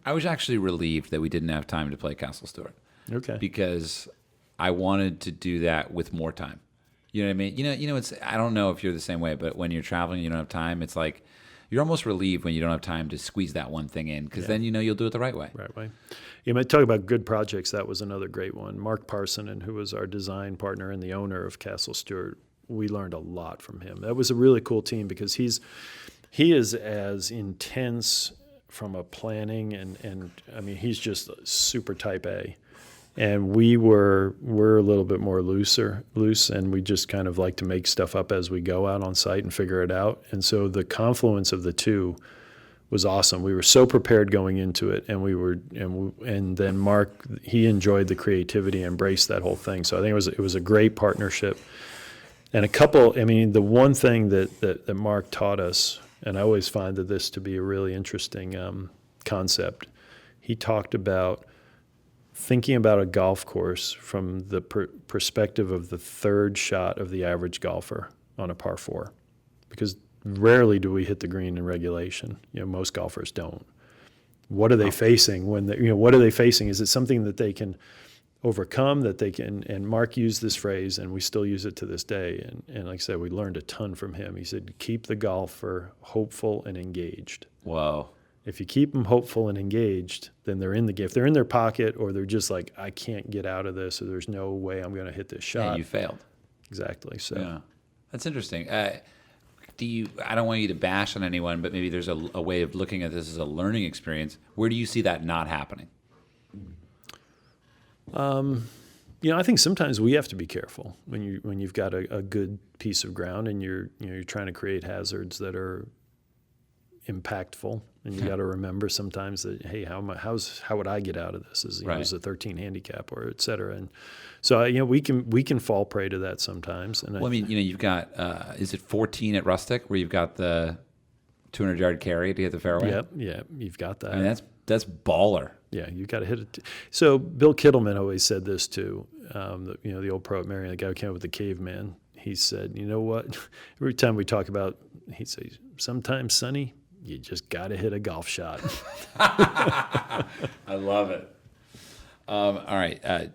I was actually relieved that we didn't have time to play Castle Stuart. Okay. Because I wanted to do that with more time. You know what I mean? You know, it's, I don't know if you're the same way, but when you're traveling and you don't have time, it's like you're almost relieved when you don't have time to squeeze that one thing in because then you'll do it the right way. Right way. You might talk about good projects. That was another great one. Mark Parsonen, who was our design partner and the owner of Castle Stuart, we learned a lot from him. That was a really cool team because he is as intense from a planning and I mean, he's just super type A. And we're a little bit more loose, and we just kind of like to make stuff up as we go out on site and figure it out. And so the confluence of the two was awesome. We were so prepared going into it, and then Mark, he enjoyed the creativity, embraced that whole thing. So I think it was a great partnership. And the one thing that Mark taught us, and I always find that this to be a really interesting concept, he talked about thinking about a golf course from the perspective of the third shot of the average golfer on a par 4, because rarely do we hit the green in regulation. Most golfers don't. What are they facing what are they facing? Is it something that they can overcome, that they can, and Mark used this phrase, and we still use it to this day, and like I said, we learned a ton from him. He said, keep the golfer hopeful and engaged. Whoa. If you keep them hopeful and engaged, then they're in the game. If they're in their pocket or they're just like, I can't get out of this, or there's no way I'm going to hit this shot. Yeah, you failed. Exactly. So yeah, that's interesting. I don't want you to bash on anyone, but maybe there's a way of looking at this as a learning experience. Where do you see that not happening? I think sometimes we have to be careful when you've got a good piece of ground and you're trying to create hazards that are impactful, and you got to remember sometimes that, hey, how would I get out of this as a 13 handicap or et cetera. And so we can fall prey to that sometimes. And you've got is it 14 at Rustic where you've got the 200-yard carry to hit the fairway? Yep, yeah, you've got that. I mean, that's baller. Yeah, you got to hit it. So Bill Kittleman always said this too. The old pro at Marion, the guy who came up with the caveman. He said, you know what? Every time we talk about, he'd say, sometimes, Sonny, you just got to hit a golf shot. I love it. All right.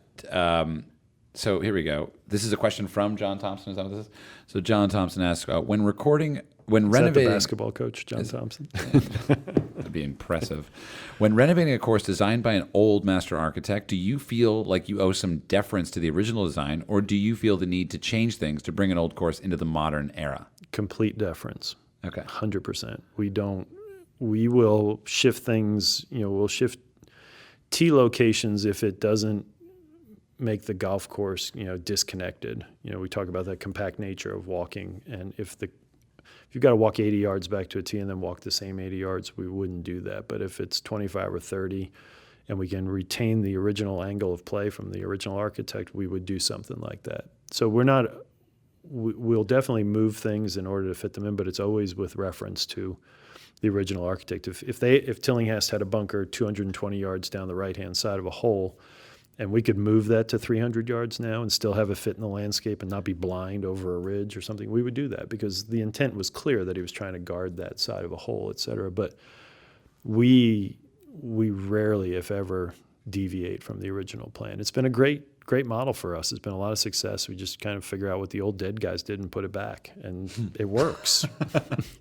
So here we go. This is a question from John Thompson. Is that what this is? So John Thompson asks, when renovating... the basketball coach, John Thompson? That'd be impressive. When renovating a course designed by an old master architect, do you feel like you owe some deference to the original design, or do you feel the need to change things to bring an old course into the modern era? Complete deference. Okay. 100%. We will shift things, we'll shift tee locations if it doesn't make the golf course, disconnected. We talk about that compact nature of walking, and if you've got to walk 80 yards back to a tee and then walk the same 80 yards, we wouldn't do that. But if it's 25 or 30 and we can retain the original angle of play from the original architect, we would do something like that. So we'll definitely move things in order to fit them in, but it's always with reference to the original architect. If Tillinghast had a bunker 220 yards down the right-hand side of a hole, and we could move that to 300 yards now and still have it fit in the landscape and not be blind over a ridge or something, we would do that because the intent was clear that he was trying to guard that side of a hole, et cetera. But we rarely, if ever, deviate from the original plan. It's been a great model for us. It's been a lot of success. We just kind of figure out what the old dead guys did and put it back, and it works.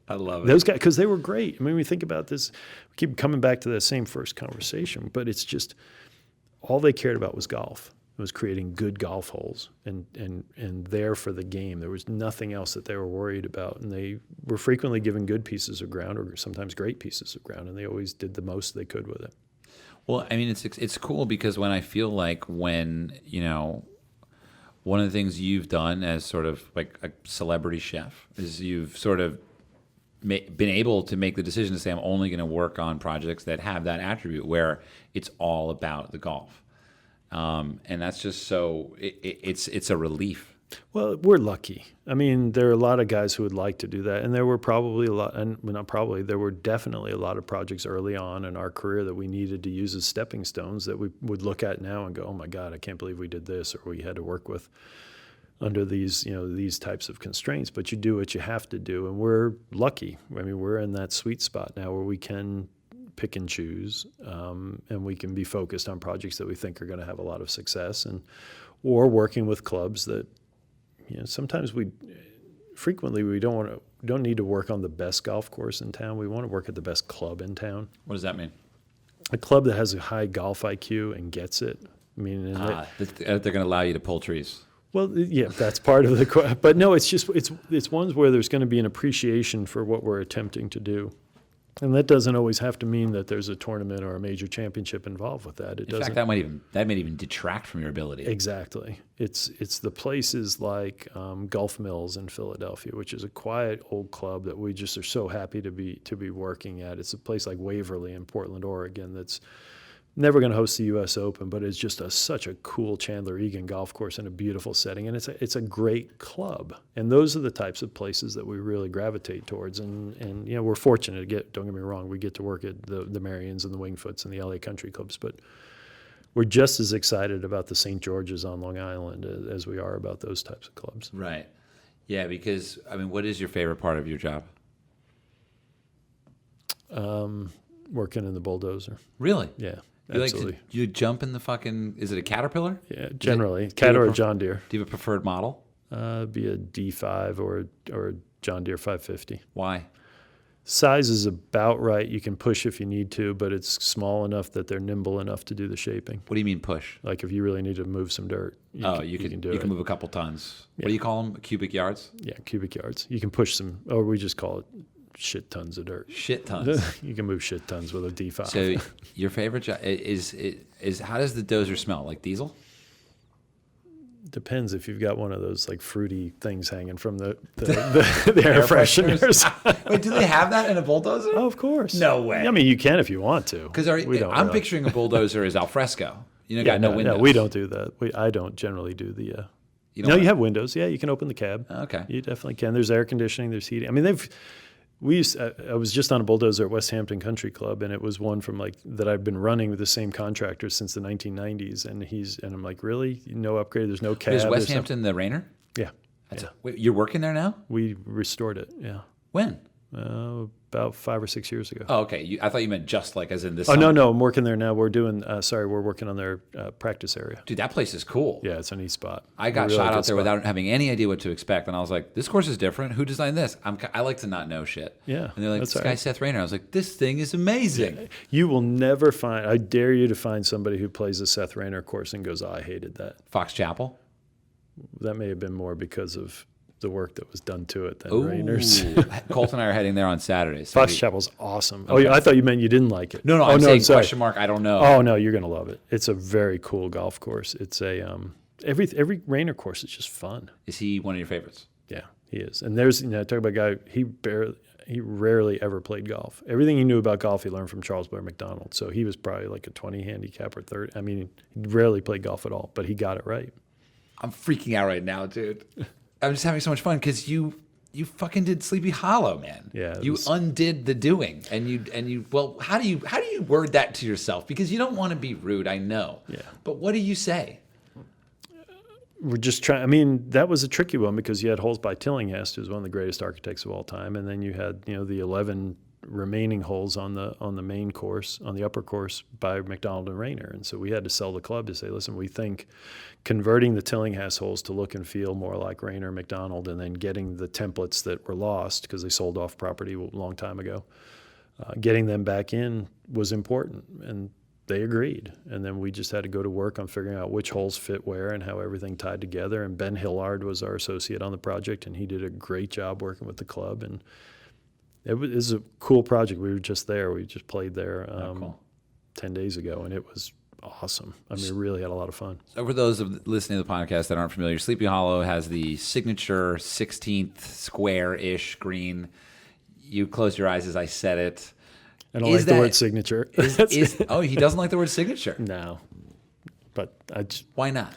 I love it. Those guys, because they were great. I mean, we think about this, we keep coming back to that same first conversation, but it's just all they cared about was golf. It was creating good golf holes and there for the game. There was nothing else that they were worried about, and they were frequently given good pieces of ground or sometimes great pieces of ground, and they always did the most they could with it. Well, I mean, it's cool because when I feel like one of the things you've done as sort of like a celebrity chef is you've sort of been able to make the decision to say I'm only going to work on projects that have that attribute where it's all about the golf, and that's just so it's a relief. Well, we're lucky. I mean, there are a lot of guys who would like to do that, and there were probably there were definitely a lot of projects early on in our career that we needed to use as stepping stones that we would look at now and go, oh my God, I can't believe we did this, or we had to work with under these types of constraints. But you do what you have to do, and we're lucky. I mean, we're in that sweet spot now where we can pick and choose, and we can be focused on projects that we think are going to have a lot of success, or working with clubs that. Sometimes frequently we don't need to work on the best golf course in town. We want to work at the best club in town. What does that mean? A club that has a high golf IQ and gets it. I mean, they're going to allow you to pull trees. Well, yeah, that's part of the. But no, it's ones where there's going to be an appreciation for what we're attempting to do. And that doesn't always have to mean that there's a tournament or a major championship involved with that. In fact, that might even detract from your ability. Exactly. It's the places like Gulf Mills in Philadelphia, which is a quiet old club that we just are so happy to be working at. It's a place like Waverly in Portland, Oregon, that's never going to host the U.S. Open, but it's just such a cool Chandler Egan golf course in a beautiful setting, and it's a great club. And those are the types of places that we really gravitate towards. And we're fortunate to get. Don't get me wrong, we get to work at the Marions and the Wingfoots and the LA Country Clubs, but we're just as excited about the St. George's on Long Island as we are about those types of clubs. Right. Yeah, because I mean, what is your favorite part of your job? Working in the bulldozer. Really? Yeah. You absolutely. You jump in the fucking, is it a Caterpillar? Yeah, generally. Cat or a John Deere. Do you have a preferred model? Be a D5 or a John Deere 550. Why? Size is about right. You can push if you need to, but it's small enough that they're nimble enough to do the shaping. What do you mean push? Like if you really need to move some dirt, you can do it. You can move a couple tons. What do you call them? Cubic yards? Yeah, cubic yards. You can push some, or we just call it shit tons of dirt. Shit tons. You can move shit tons with a D5. So your favorite job is how does the dozer smell? Like diesel? Depends if you've got one of those like fruity things hanging from the air fresheners. Wait, do they have that in a bulldozer? Oh, of course. No way. I mean, you can if you want to. Because I'm picturing a bulldozer as al fresco. Got no windows. No, we don't do that. I don't generally do the. You have windows. Yeah, you can open the cab. Okay. You definitely can. There's air conditioning. There's heating. I mean, I was just on a bulldozer at West Hampton Country Club, and it was one from that I've been running with the same contractor since the 1990s. And I'm like, really? No upgrade? There's no cab? Is West Hampton the Rainer? Yeah. Wait, you're working there now? We restored it, yeah. When? About 5 or 6 years ago. Oh, okay. I thought you meant just like as in this. Oh, summer. no, I'm working there now. We're doing, we're working on their practice area. Dude, that place is cool. Yeah, it's a neat spot. I got shot out there without having any idea what to expect. And I was like, this course is different. Who designed this? I like to not know shit. Yeah. And they're like, this guy's Seth Rayner. I was like, this thing is amazing. Yeah. You will never find, I dare you to find somebody who plays a Seth Rayner course and goes, oh, I hated that. Fox Chapel? That may have been more because of the work that was done to it than Rayner's. Colt and I are heading there on Saturday. So Fox Chapel's awesome. Okay. Oh, I thought you meant you didn't like it. No, I'm saying question mark. I don't know. Oh no, you're gonna love it. It's a very cool golf course. It's a every Rayner course is just fun. Is he one of your favorites? Yeah, he is. And there's talk about a guy he rarely ever played golf. Everything he knew about golf he learned from Charles Blair McDonald. So he was probably like a 20 handicap or 30. I mean, he rarely played golf at all, but he got it right. I'm freaking out right now, dude. I'm just having so much fun because you fucking did Sleepy Hollow, man. Yeah, you undid the doing, and you. Well, how do you word that to yourself? Because you don't want to be rude, I know. Yeah. But what do you say? We're just trying. I mean, that was a tricky one because you had holes by Tillinghast, who's one of the greatest architects of all time, and then you had the 11 remaining holes on the main course, on the upper course by McDonald and Rayner. And so we had to sell the club to say, listen, we think converting the Tillinghast holes to look and feel more like Rayner, McDonald, and then getting the templates that were lost because they sold off property a long time ago, getting them back in was important. And they agreed. And then we just had to go to work on figuring out which holes fit where and how everything tied together. And Ben Hillard was our associate on the project, and he did a great job working with the club. And it was a cool project. We were just there. We just played there cool. 10 days ago, and it was awesome. I mean, we really had a lot of fun. So for those listening to the podcast that aren't familiar, Sleepy Hollow has the signature 16th square-ish green. You closed your eyes as I said it. I don't like the word signature. He doesn't like the word signature? No. But I just... Why not?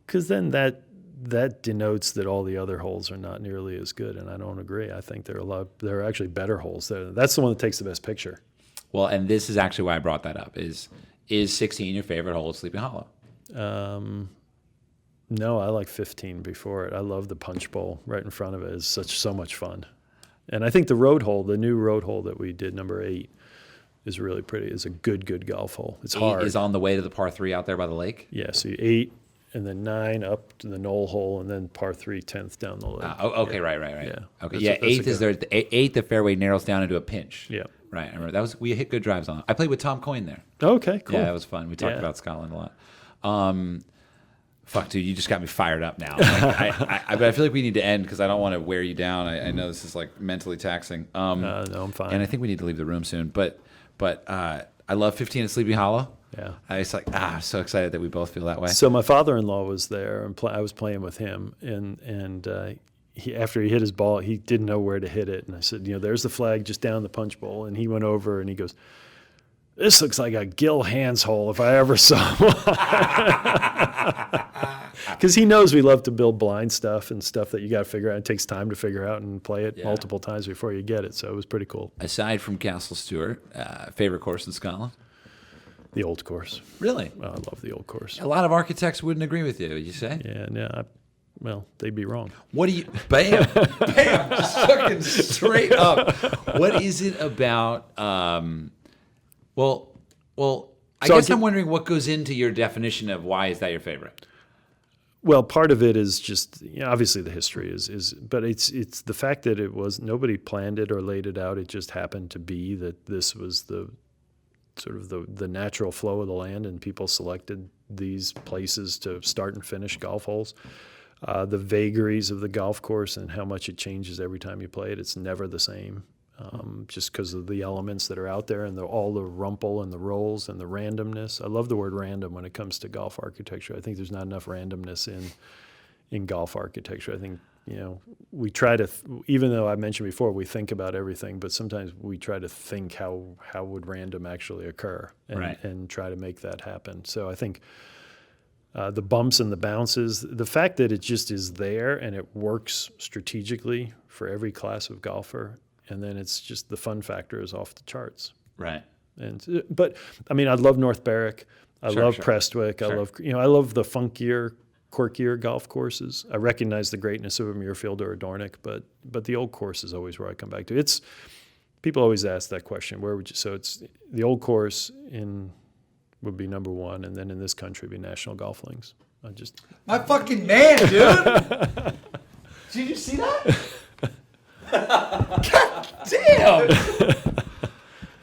Because then that denotes that all the other holes are not nearly as good, and I don't agree. I think there are actually better holes there. That's the one that takes the best picture. Well, and this is actually why I brought that up. Is 16 your favorite hole at Sleepy Hollow? No, I like 15 before it. I love the punch bowl right in front of it. It's so much fun. And I think the road hole, the new road hole that we did, number 8, is really pretty. It's a good golf hole. It's 8 hard. Is on the way to the par 3 out there by the lake? Yeah, so 8 and then 9 up to the knoll hole, and then par 3, 10th down the lake. Okay, yeah. Right. Yeah. Okay, yeah, 8th is there. 8th, the fairway narrows down into a pinch. Yeah. Right, I remember. We hit good drives on it. I played with Tom Coyne there. Okay, cool. Yeah, that was fun. We talked about Scotland a lot. Fuck, dude, you just got me fired up now. But I feel like we need to end because I don't want to wear you down. I know this is like mentally taxing. No, I'm fine. And I think we need to leave the room soon. But I love 15 at Sleepy Hollow. Yeah. I'm so excited that we both feel that way. So my father-in-law was there, and I was playing with him, and after he hit his ball, he didn't know where to hit it, and I said, there's the flag just down the punch bowl, and he went over and he goes, this looks like a Gil Hanse hole if I ever saw one. Because he knows we love to build blind stuff and stuff that you got to figure out. It takes time to figure out and play it multiple times before you get it, so it was pretty cool. Aside from Castle Stuart, favorite course in Scotland? The old course. Really? I love the old course. A lot of architects wouldn't agree with you, would you say? Yeah, no. Well, they'd be wrong. What do you... Bam! Bam! Just fucking straight up. What is it about... I guess I'm wondering what goes into your definition of why is that your favorite? Well, part of it is just obviously the history but it's the fact that nobody planned it or laid it out. It just happened to be that this was the sort of the natural flow of the land, and people selected these places to start and finish golf holes. The vagaries of the golf course and how much it changes every time you play it. It's never the same, just because of the elements that are out there and all the rumple and the rolls and the randomness. I love the word random when it comes to golf architecture. I think there's not enough randomness in golf architecture. I think, we try to, even though I mentioned before, we think about everything, but sometimes we try to think how would random actually occur and try to make that happen. So I think the bumps and the bounces, the fact that it just is there and it works strategically for every class of golfer, and then it's just the fun factor is off the charts. Right. But I mean, I love North Berwick. I love Prestwick. Sure. I love the funkier, quirkier golf courses. I recognize the greatness of a Muirfield or a Dornick, but the old course is always where I come back to. People always ask that question. Where would you? So it's the old course would be number one, and then in this country would be National Golf Links. My fucking man, dude. Did you see that? God damn.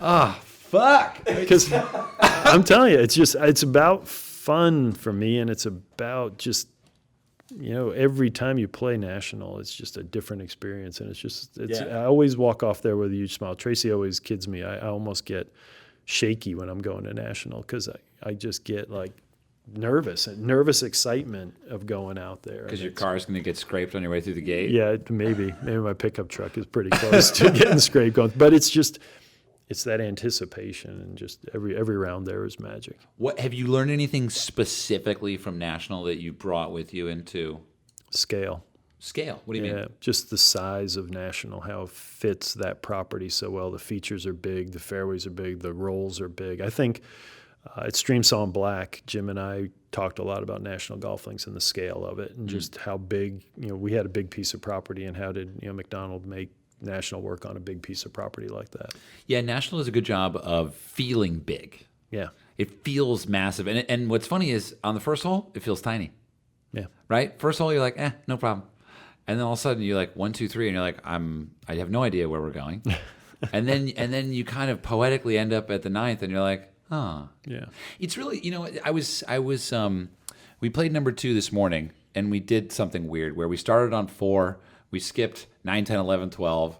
Ah, fuck. Because I'm telling you, it's about fun for me, and it's about just, every time you play National, it's just a different experience, and I always walk off there with a huge smile. Tracy always kids me. I almost get shaky when I'm going to National because I just get like nervous excitement of going out there. Because your car's going to get scraped on your way through the gate? Yeah, maybe my pickup truck is pretty close to getting scraped going. But it's that anticipation, and just every round there is magic. What have you learned anything specifically from National that you brought with you into Scale? What do you mean? Just the size of National, how it fits that property so well. The features are big, the fairways are big, the rolls are big. I think at Streamsong Black, Jim and I talked a lot about National Golf Links and the scale of it, and just how big. We had a big piece of property, and how did McDonald make National work on a big piece of property like that? Yeah, National does a good job of feeling big. Yeah, it feels massive, and what's funny is on the first hole it feels tiny. Yeah, right. First hole you're like, no problem. And then all of a sudden you're like 1, 2, 3, and you're like, I have no idea where we're going. and then you kind of poetically end up at the 9th, and you're like, oh. Yeah. It's really, we played number 2 this morning, and we did something weird where we started on 4, we skipped 9, 10, 11, 12,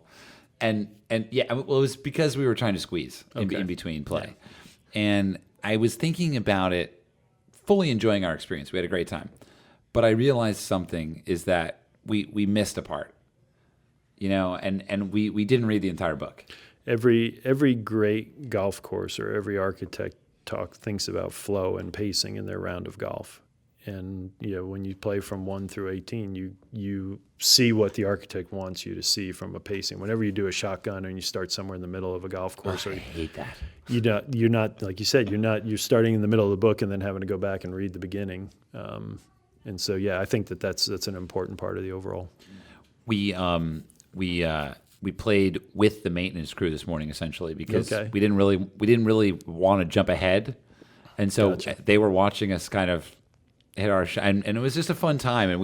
and yeah, well, it was because we were trying to squeeze in between play. Yeah. And I was thinking about it, fully enjoying our experience. We had a great time. But I realized something is that we missed a part, and we didn't read the entire book. Every great golf course or every architect thinks about flow and pacing in their round of golf. And when you play from 1 through 18, you see what the architect wants you to see from a pacing. Whenever you do a shotgun and you start somewhere in the middle of a golf course, I hate that. You're not like you said. You're starting in the middle of the book and then having to go back and read the beginning. And so, I think that's an important part of the overall. We played with the maintenance crew this morning, essentially, because we didn't really want to jump ahead, and so they were watching us kind of hit our shot, and it was just a fun time, and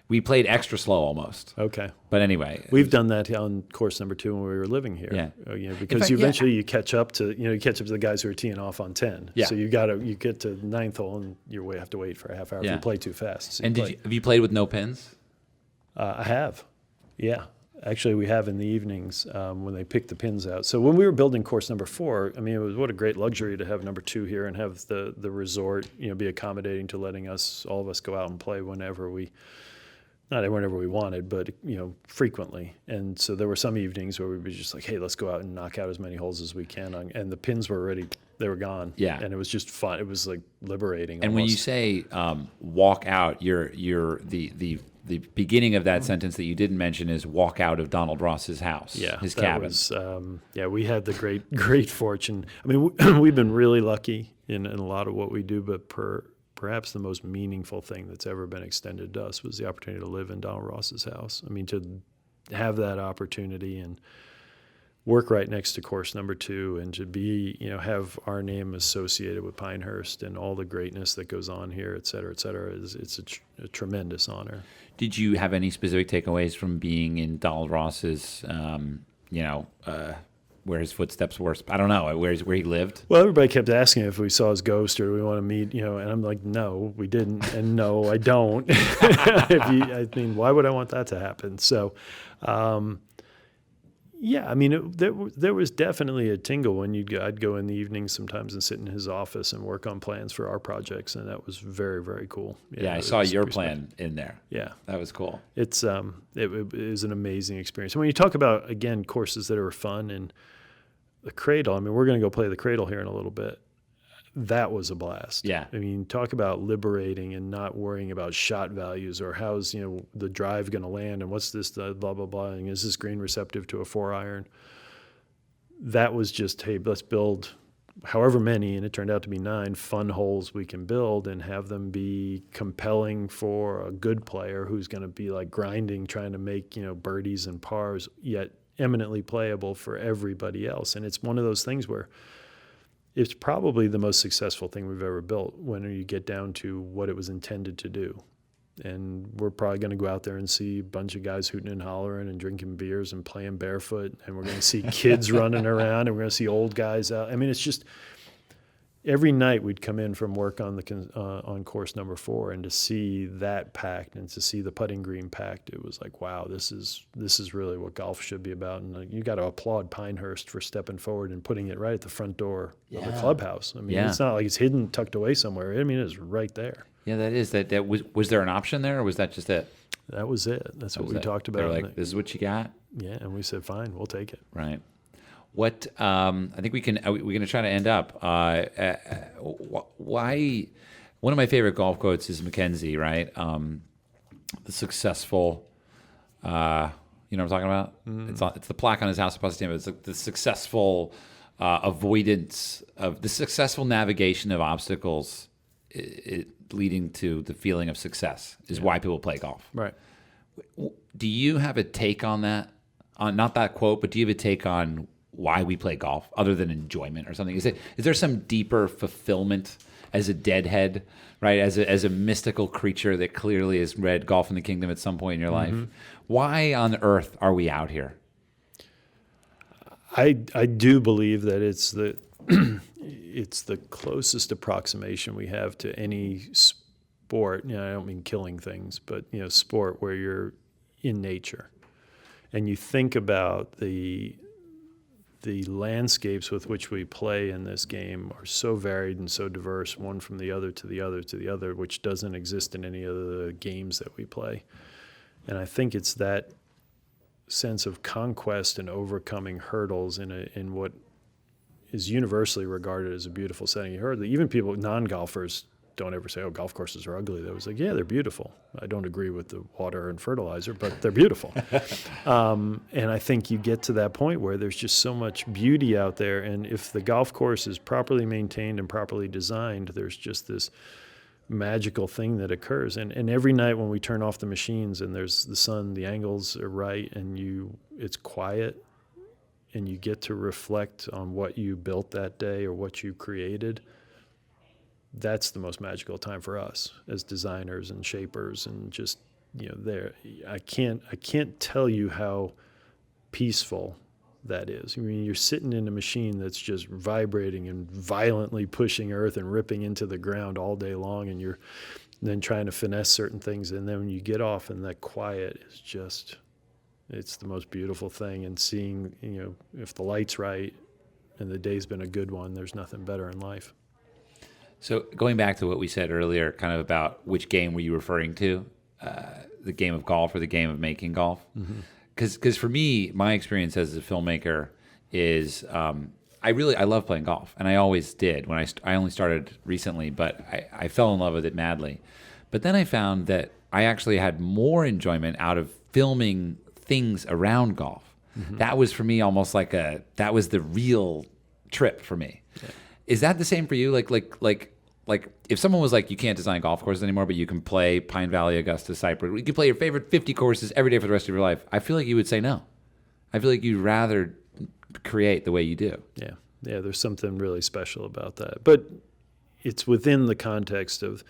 we played extra slow almost. Okay. But anyway, we've done that on course number 2 when we were living here. Yeah. Because eventually you catch up to the guys who are teeing off on 10. Yeah. So you get to the 9th hole and you have to wait for a half hour if you play too fast. So and have you played with no pins? I have. Yeah. Actually, we have in the evenings when they pick the pins out. So when we were building course number 4, I mean, it was what a great luxury to have number 2 here and have the resort, be accommodating to letting all of us go out and play whenever we wanted, but frequently. And so there were some evenings where we were just like, hey, let's go out and knock out as many holes as we can. And the pins were they were gone. Yeah. And it was just fun. It was like liberating. And almost. When you say walk out, you're the beginning of that sentence that you didn't mention is walk out of Donald Ross's house, his cabin. We had the great fortune. I mean, we've been really lucky in a lot of what we do, but perhaps the most meaningful thing that's ever been extended to us was the opportunity to live in Donald Ross's house. I mean, to have that opportunity, and work right next to course number 2 and to be, have our name associated with Pinehurst and all the greatness that goes on here, et cetera, it's a tremendous honor. Did you have any specific takeaways from being in Donald Ross's, where his footsteps were? I don't know, where he lived? Well, everybody kept asking if we saw his ghost or we want to meet, and I'm like, no, we didn't, and no, I don't. Why would I want that to happen? So, there was definitely a tingle when I'd go in the evenings sometimes and sit in his office and work on plans for our projects, and that was very, very cool. Yeah, I saw your plan in there. Yeah, that was cool. It's it was an amazing experience. And when you talk about, again, courses that are fun and the Cradle, we're going to go play the Cradle here in a little bit. That was a blast. Yeah. Talk about liberating and not worrying about shot values or how's, the drive going to land and what's this, blah, blah, blah, and is this green receptive to a 4-iron? That was just, hey, let's build however many, and it turned out to be 9 fun holes we can build and have them be compelling for a good player who's going to be like grinding, trying to make, birdies and pars, yet eminently playable for everybody else. And it's one of those things where it's probably the most successful thing we've ever built when you get down to what it was intended to do. And we're probably going to go out there and see a bunch of guys hooting and hollering and drinking beers and playing barefoot. And we're going to see kids running around, and we're going to see old guys out. It's just every night we'd come in from work on on course number 4, and to see that packed and to see the putting green packed, it was like, wow, this is really what golf should be about. And you got to applaud Pinehurst for stepping forward and putting it right at the front door of the clubhouse. It's not like it's hidden, tucked away somewhere. It's right there. Yeah, that is that. Was there an option there, or was that just it? That was it. That's what we talked about. They're like, this is what you got. Yeah, and we said, fine, we'll take it. Right. What I think we're going to try to end up. Why? One of my favorite golf quotes is Mackenzie, right? The successful. You know what I'm talking about? Mm. It's the plaque on his house across the table. It's like the successful avoidance of the successful navigation of obstacles, leading to the feeling of success is why people play golf. Right. Do you have a take on that? On not that quote, but do you have a take on why we play golf other than enjoyment or something? Is there some deeper fulfillment as a deadhead, right? As a mystical creature that clearly has read Golf in the Kingdom at some point in your life? Why on earth are we out here? I do believe that it's the it's the closest approximation we have to any sport. I don't mean killing things, but sport where you're in nature, and you think about the landscapes with which we play in this game are so varied and so diverse, one from the other to the other to the other, which doesn't exist in any of the games that we play. And I think it's that sense of conquest and overcoming hurdles in what is universally regarded as a beautiful setting. You heard that even people, non-golfers, don't ever say, oh, golf courses are ugly. They was like, yeah, they're beautiful. I don't agree with the water and fertilizer, but they're beautiful. And I think you get to that point where there's just so much beauty out there. And if the golf course is properly maintained and properly designed, there's just this magical thing that occurs. And every night when we turn off the machines and there's the sun, the angles are right, and it's quiet, and you get to reflect on what you built that day or what you created, that's the most magical time for us as designers and shapers. And just, I can't tell you how peaceful that is. You're sitting in a machine that's just vibrating and violently pushing earth and ripping into the ground all day long, and you're then trying to finesse certain things. And then when you get off, and that quiet is just, it's the most beautiful thing. And seeing, if the light's right and the day's been a good one, there's nothing better in life. So going back to what we said earlier, kind of about which game were you referring to, the game of golf or the game of making golf? Because for me, my experience as a filmmaker is I love playing golf, and I always did. When I only started recently, but I fell in love with it madly. But then I found that I actually had more enjoyment out of filming things around golf. That was for me almost like that was the real trip for me. Yeah. Is that the same for you? Like if someone was like, you can't design golf courses anymore, but you can play Pine Valley, Augusta, Cypress. You can play your favorite 50 courses every day for the rest of your life. I feel like you would say no. I feel like you'd rather create the way you do. Yeah. Yeah, there's something really special about that. But it's within the context of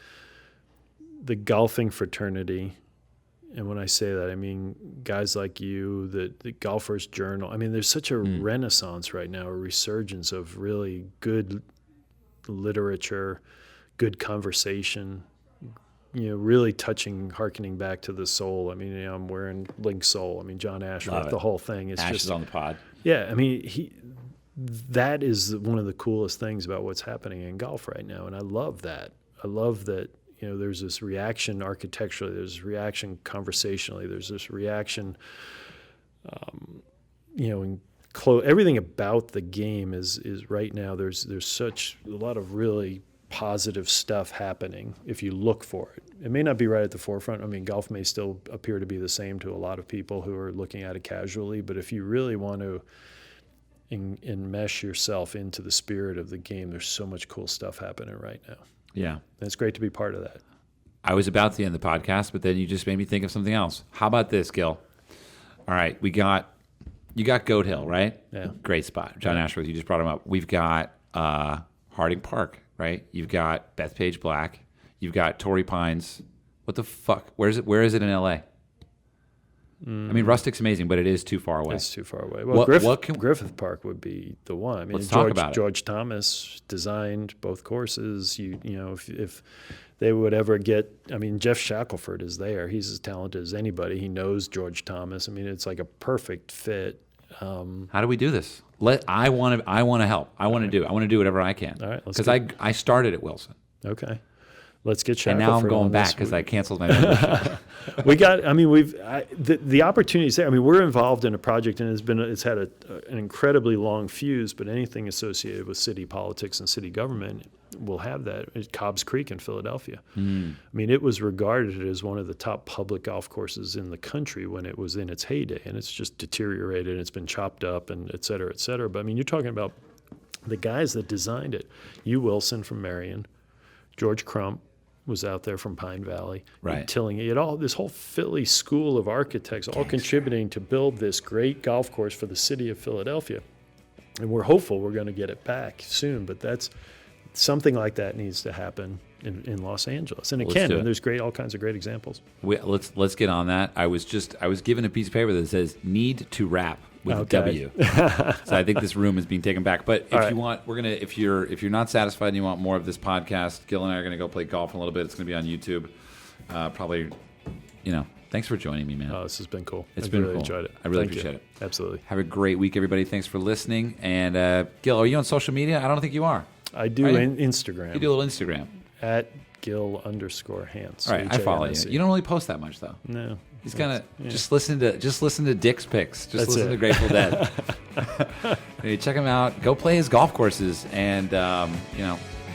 the golfing fraternity. And when I say that, I mean guys like you, the Golfers Journal. I mean, there's such a renaissance right now, a resurgence of really good literature, good conversation, really hearkening back to the soul. I mean, I'm wearing Link Soul. I mean, John Ashworth, the whole thing. It's Ash just is on the pod. Yeah, I mean, that is one of the coolest things about what's happening in golf right now, and I love that. I love that, there's this reaction architecturally, there's this reaction conversationally, there's this reaction, everything about the game is right now, there's such a lot of really positive stuff happening if you look for it. It may not be right at the forefront. I mean, golf may still appear to be the same to a lot of people who are looking at it casually, but if you really want to enmesh yourself into the spirit of the game, there's so much cool stuff happening right now. Yeah. And it's great to be part of that. I was about to end the podcast, but then you just made me think of something else. How about this, Gil? All right, you got Goat Hill, right? Yeah. Great spot. John Ashworth, you just brought him up. We've got Harding Park, right? You've got Bethpage Black. You've got Torrey Pines. What the fuck? Where is it in L.A.? I mean, Rustic's amazing, but it is too far away. It's too far away. Well, Griffith Park would be the one. I mean, let's talk about it. George Thomas designed both courses. If they would ever get, I mean, Jeff Shackelford is there. He's as talented as anybody. He knows George Thomas. I mean, it's like a perfect fit. How do we do this? I want to help. I want to do it. I want to do whatever I can. All right, because I started at Wilson. Okay. Let's get Shackelford. And now I'm going back because I canceled my membership. The opportunities there. I mean, we're involved in a project, and it's had an incredibly long fuse. But anything associated with city politics and city government will have that. At Cobbs Creek in Philadelphia. I mean, it was regarded as one of the top public golf courses in the country when it was in its heyday, and it's just deteriorated. And it's been chopped up, and et cetera, et cetera. But I mean, you're talking about the guys that designed it. Hugh Wilson from Marion, George Crump was out there from Pine Valley, right? Tilling. You had this whole Philly school of architects all contributing to build this great golf course for the city of Philadelphia. And we're hopeful we're going to get it back soon, but that's something like that needs to happen in Los Angeles, and it can. And there's all kinds of great examples. Let's get on that. I was given a piece of paper that says "need to wrap" with a W. So I think this room is being taken back. But if you want, if you're not satisfied and you want more of this podcast, Gil and I are gonna go play golf in a little bit. It's gonna be on YouTube. Probably, thanks for joining me, man. Oh, this has been cool. It's been really cool. Enjoyed it. I really appreciate it. Absolutely. Have a great week, everybody. Thanks for listening. And Gil, are you on social media? I don't think you are. I do Instagram. You do a little Instagram. At Gil_Hanse. All right, I follow you. You don't really post that much, though. No. He's kind of just listen to Dick's picks. Just listen to Grateful Dead. Hey, check him out. Go play his golf courses, and DM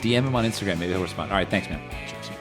him on Instagram. Maybe he'll respond. All right, thanks, man. Cheers.